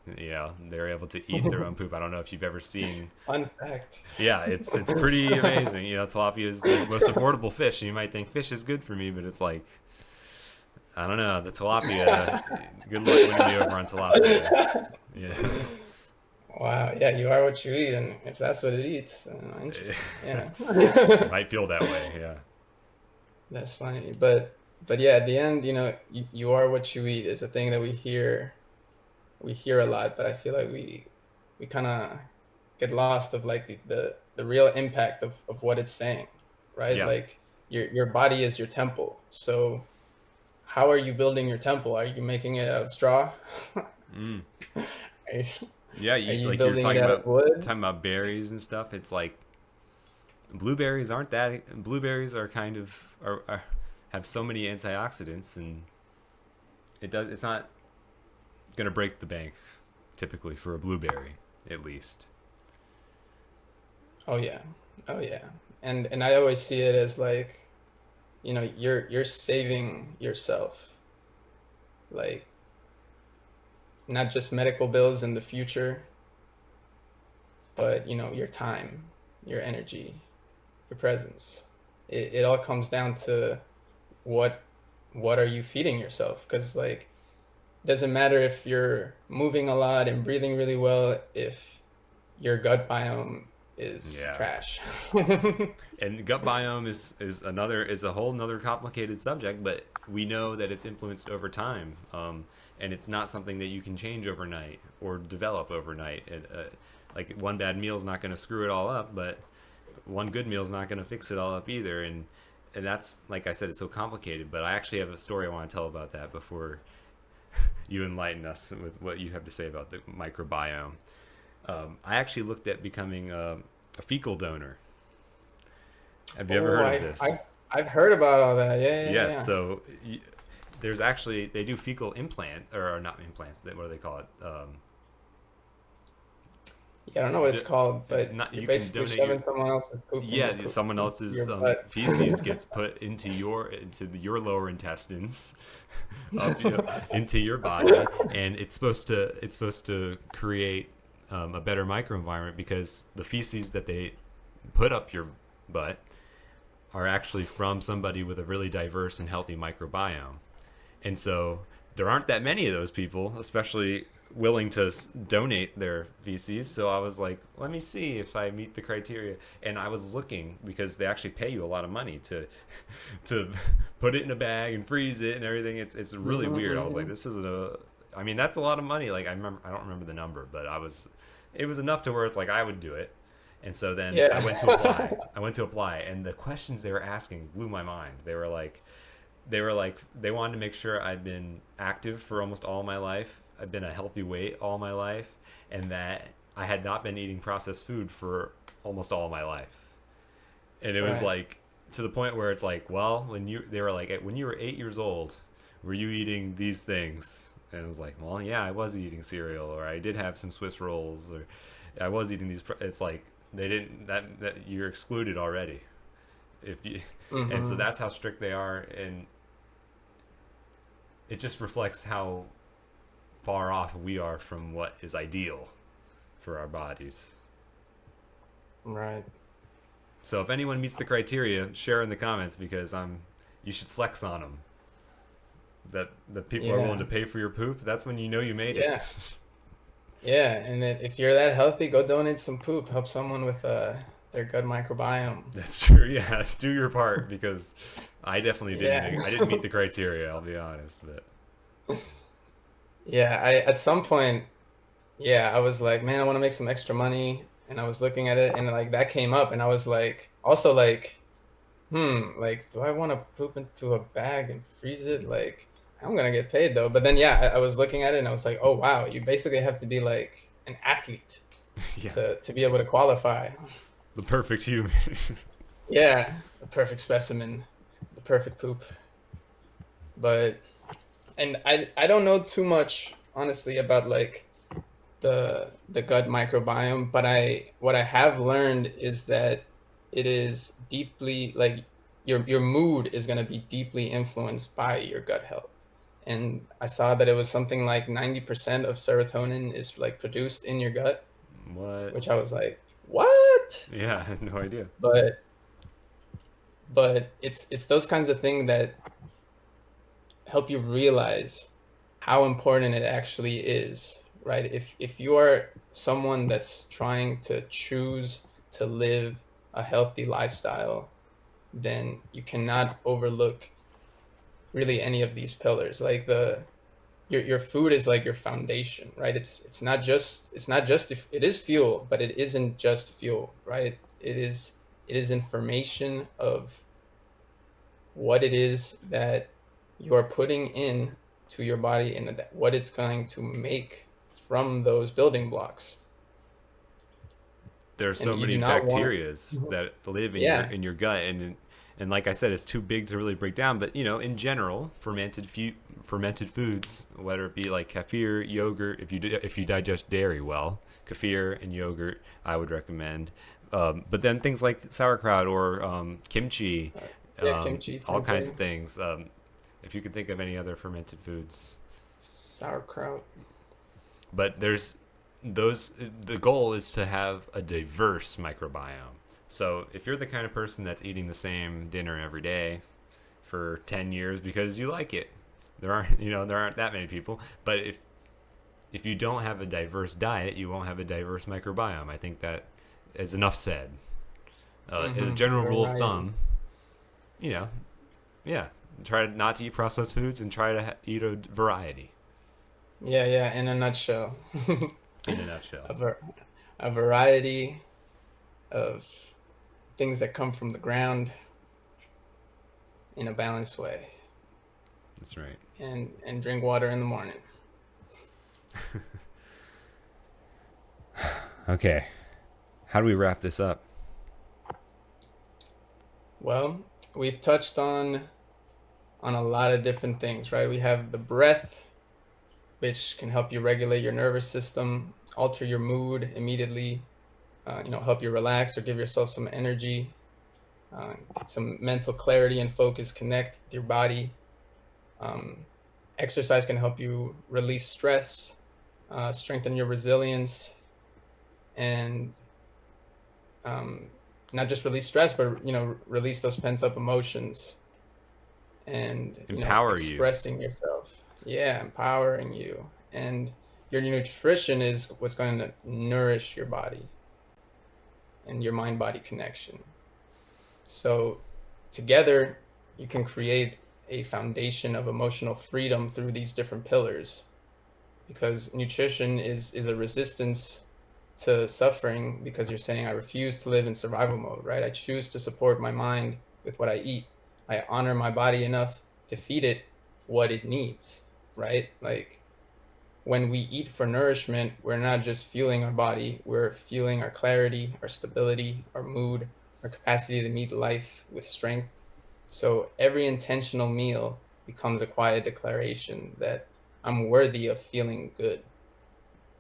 S1: They're able to eat their own poop. I don't know if you've ever seen.
S2: fun fact.
S1: Yeah, it's pretty amazing. Tilapia is the most affordable fish. You might think fish is good for me, but it's like, I don't know, the tilapia. Good luck winning me over on tilapia. Yeah,
S2: Wow. Yeah, you are what you eat, and if that's what it eats, interesting. Yeah.
S1: might feel that way. Yeah,
S2: That's funny. But yeah, at the end, you are what you eat is a thing that we hear a lot, but I feel like we kind of get lost of like the real impact of what it's saying, right?
S1: yeah,
S2: Like your body is your temple. So how are you building your temple? Are you making it out of straw?
S1: Mm.
S2: are, you,
S1: Yeah,
S2: are you
S1: like you were
S2: building it out of wood?
S1: talking about berries and stuff. It's like blueberries aren't that. Blueberries are kind of are have so many antioxidants, and it's not gonna break the bank typically for a blueberry, at least.
S2: Oh yeah. Oh yeah. And I always see it as like, you're saving yourself. Like, not just medical bills in the future, but your time, your energy, your presence. It all comes down to what what are you feeding yourself? Because like, it doesn't matter if you're moving a lot and breathing really well if your gut biome is
S1: Yeah.
S2: trash.
S1: And the gut biome is a whole another complicated subject, but we know that it's influenced over time, and it's not something that you can change overnight or develop overnight. Like one bad meal is not going to screw it all up, but one good meal is not going to fix it all up either. And that's, like I said, it's so complicated. But I actually have a story I want to tell about that before you enlighten us with what you have to say about the microbiome. I actually looked at becoming a fecal donor. Have you ever
S2: Oh,
S1: heard of
S2: I
S1: this?
S2: I've heard about all that. Yeah, yeah,
S1: Yes.
S2: yeah.
S1: So there's actually they do fecal implant or not implants. What do they call it?
S2: Yeah, I don't know what it's called,
S1: It's
S2: but
S1: not.
S2: you're
S1: You can
S2: basically
S1: donate your
S2: shoving someone else's poop in
S1: yeah. Someone else's
S2: your butt.
S1: feces gets put your lower intestines, up your, into your body, and it's supposed to create a better microenvironment because the feces that they put up your butt are actually from somebody with a really diverse and healthy microbiome. And so there aren't that many of those people, especially willing to donate their feces. So I was like, let me see if I meet the criteria. And I was looking because they actually pay you a lot of money to to put it in a bag and freeze it and everything. It's really
S2: Hmm,
S1: weird. I was like,
S2: hmm.
S1: this isn't a. I mean, that's a lot of money. Like I don't remember the number, but it was enough to where it's like I would do it. And so then I
S2: Yeah.
S1: went to apply. I went to apply, and the questions they were asking blew my mind. They wanted to make sure I'd been active for almost all my life. I've been a healthy weight all my life, and that I had not been eating processed food for almost all my life. And it was
S2: Right.
S1: like to the point where it's like, well, they were like, when you were 8 years old, were you eating these things? And it was like, well, yeah, I was eating cereal, or I did have some Swiss rolls, or I was eating these. It's like they didn't that you're excluded already if you, and so
S2: Hmm.
S1: that's how strict they are, and it just reflects how far off we are from what is ideal for our bodies.
S2: Right.
S1: So if anyone meets the criteria, share in the comments because you should flex on them. That the people are willing
S2: Yeah.
S1: to pay for your poop. That's when you know you made it.
S2: Yeah. Yeah. And if you're that healthy, go donate some poop. Help someone with their gut microbiome.
S1: That's true. Yeah, do your part because I definitely didn't
S2: Yeah.
S1: make. I didn't meet the criteria. I'll be honest, but
S2: Yeah. I at some point, yeah, I was like, man, I want to make some extra money, and I was looking at it, and like that came up, and I was like, also like, like, do I want to poop into a bag and freeze it? Like, I'm gonna get paid though. But then, yeah, I was looking at it and I was like, oh wow, you basically have to be like an athlete
S1: yeah,
S2: to be able to qualify.
S1: the perfect human.
S2: Yeah, the perfect specimen, the perfect poop. But and I don't know too much honestly about like the gut microbiome, but I what I have learned is that it is deeply like your mood is going to be deeply influenced by your gut health. And I saw that it was something like 90% of serotonin is like produced in your gut,
S1: What?
S2: which I was like, what?
S1: Yeah, I had no idea.
S2: But it's those kinds of things that help you realize how important it actually is, right? If you are someone that's trying to choose to live a healthy lifestyle, then you cannot overlook really any of these pillars. Like your food is like your foundation, right? It's not just it is fuel, but it isn't just fuel, right? It is information of what it is that you are putting in to your body and what it's going to make from those building blocks.
S1: There's
S2: And
S1: so
S2: you do
S1: many
S2: not want,
S1: bacterias that live
S2: yeah,
S1: in your gut, and like I said, it's too big to really break down. But in general, fermented foods, whether it be like kefir, yogurt, if you digest dairy well, kefir and yogurt, I would recommend. But then things like sauerkraut or kimchi,
S2: uh, yeah, kimchi,
S1: all kinds of
S2: tempeh,
S1: things. If you can think of any other fermented foods,
S2: sauerkraut.
S1: but there's those the goal is to have a diverse microbiome. So if you're the kind of person that's eating the same dinner every day for 10 years because you like it, there aren't that many people. But if you don't have a diverse diet, you won't have a diverse microbiome. I think that is enough said. As a general rule of
S2: Variety.
S1: thumb, you know yeah, try not to eat processed foods and try to eat a variety.
S2: Yeah, yeah, in a nutshell.
S1: In a nutshell.
S2: a, var- a variety of things that come from the ground in a balanced way,
S1: That's right.
S2: and drink water in the morning.
S1: Okay, how do we wrap this up?
S2: Well, we've touched on a lot of different things, right? We have the breath, which can help you regulate your nervous system, alter your mood immediately, help you relax or give yourself some energy, get some mental clarity and focus, connect with your body. Um, Exercise can help you release stress, strengthen your resilience, and um, not just release stress, but release those pent up emotions and
S1: Empower you.
S2: expressing yourself. Yeah, empowering you. And your nutrition is what's going to nourish your body and your mind body connection. So together you can create a foundation of emotional freedom through these different pillars, because nutrition is a resistance to suffering, because you're saying I refuse to live in survival mode, right? I choose to support my mind with what I eat. I honor my body enough to feed it what it needs, right? Like when we eat for nourishment, we're not just fueling our body, we're fueling our clarity, our stability, our mood, our capacity to meet life with strength. So every intentional meal becomes a quiet declaration that I'm worthy of feeling good,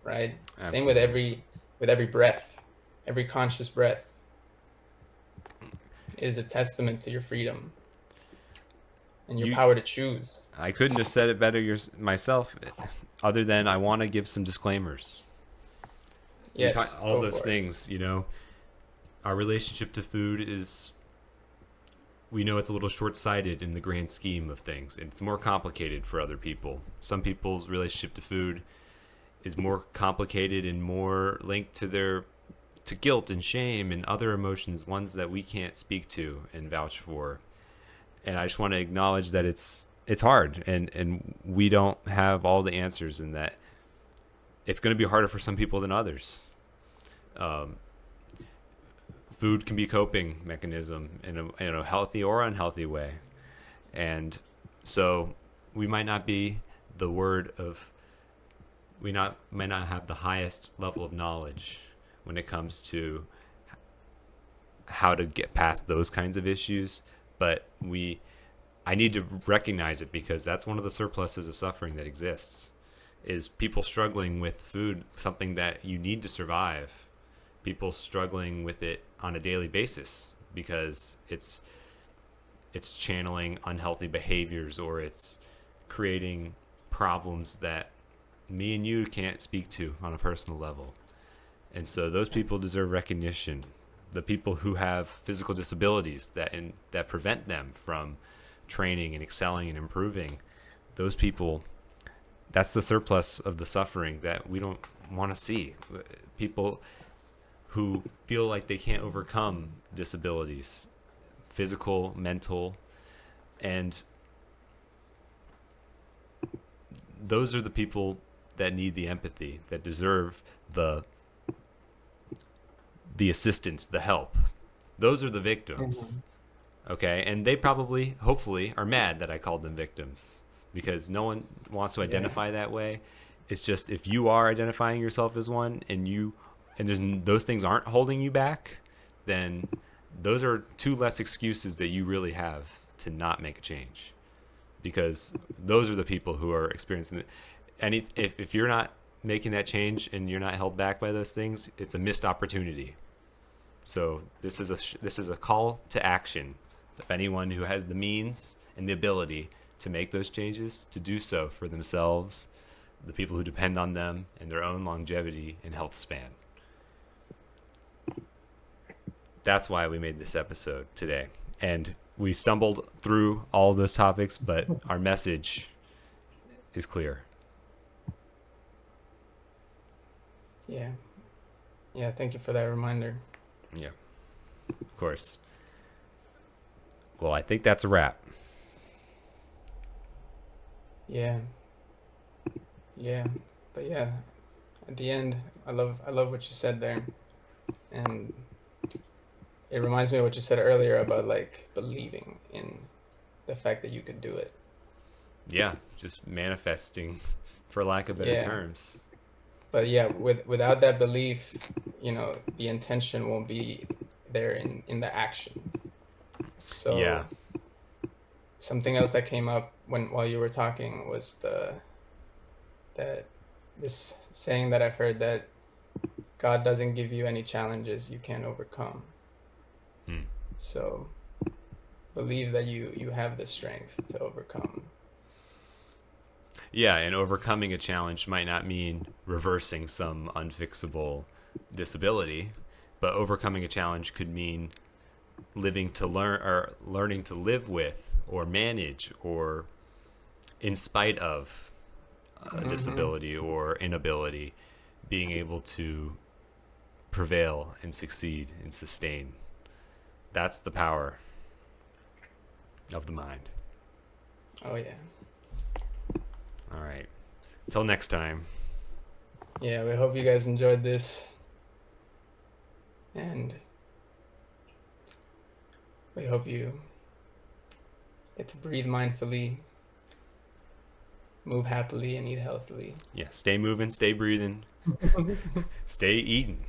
S2: right? Same
S1: Absolutely.
S2: with every breath, every conscious breath is a testament to your freedom and your
S1: You
S2: power to choose.
S1: I couldn't have said it better myself, other than I want to give some disclaimers. We talk
S2: Yes,
S1: all
S2: go
S1: those
S2: for it.
S1: things. Our relationship to food is, we know it's a little short-sighted in the grand scheme of things. It's more complicated for other people. Some people's relationship to food is more complicated and more linked to their to guilt and shame and other emotions, ones that we can't speak to and vouch for. And I just want to acknowledge that it's hard, and we don't have all the answers, and that it's going to be harder for some people than others. Um, Food can be a coping mechanism in a healthy or unhealthy way, and so we might not be the word of we not might not have the highest level of knowledge when it comes to how to get past those kinds of issues, but we I need to recognize it, because that's one of the surpluses of suffering that exists, is people struggling with food, something that you need to survive. People struggling with it on a daily basis because it's channeling unhealthy behaviors, or it's creating problems that me and you can't speak to on a personal level. And so those people deserve recognition. The people who have physical disabilities that prevent them from training and excelling and improving, those people, that's the surplus of the suffering that we don't want to see. People who feel like they can't overcome disabilities, physical, mental, and those are the people that need the empathy, that deserve the assistance, the help. Those are the victims.
S2: Mhm.
S1: Okay, and they probably, hopefully, are mad that I called them victims because no one wants to
S2: Yeah.
S1: identify that way. It's just if you are identifying yourself as one and those things aren't holding you back, then those are two less excuses that you really have to not make a change, because those are the people who are experiencing it. If you're not making that change and you're not held back by those things, it's a missed opportunity. So this is a call to action of anyone who has the means and the ability to make those changes to do so for themselves, the people who depend on them, and their own longevity and health span. That's why we made this episode today. And we stumbled through all of those topics, but our message is clear.
S2: Yeah. Yeah. Thank you for that reminder.
S1: Yeah, of course. Well, I think that's a wrap.
S2: Yeah. Yeah. But yeah, at the end, I love what you said there, and it reminds me of what you said earlier about like believing in the fact that you could do it.
S1: Yeah, just manifesting, for lack of better
S2: Yeah.
S1: terms.
S2: But yeah, without that belief, the intention won't be there in the action.
S1: Yeah,
S2: So something else that came up while you were talking was that this saying that I've heard, that God doesn't give you any challenges you can't overcome.
S1: hmm.
S2: So believe that you have the strength to overcome.
S1: Yeah, and overcoming a challenge might not mean reversing some unfixable disability, but overcoming a challenge could mean living to learn or learning to live with or manage or in spite of a
S2: Hmm.
S1: disability or inability, being able to prevail and succeed and sustain. That's the power of the mind.
S2: Oh yeah.
S1: All right. Till next time.
S2: Yeah, we hope you guys enjoyed this, and we hope you get to breathe mindfully, move happily, and eat healthily.
S1: Yeah, stay moving, stay breathing, stay eating.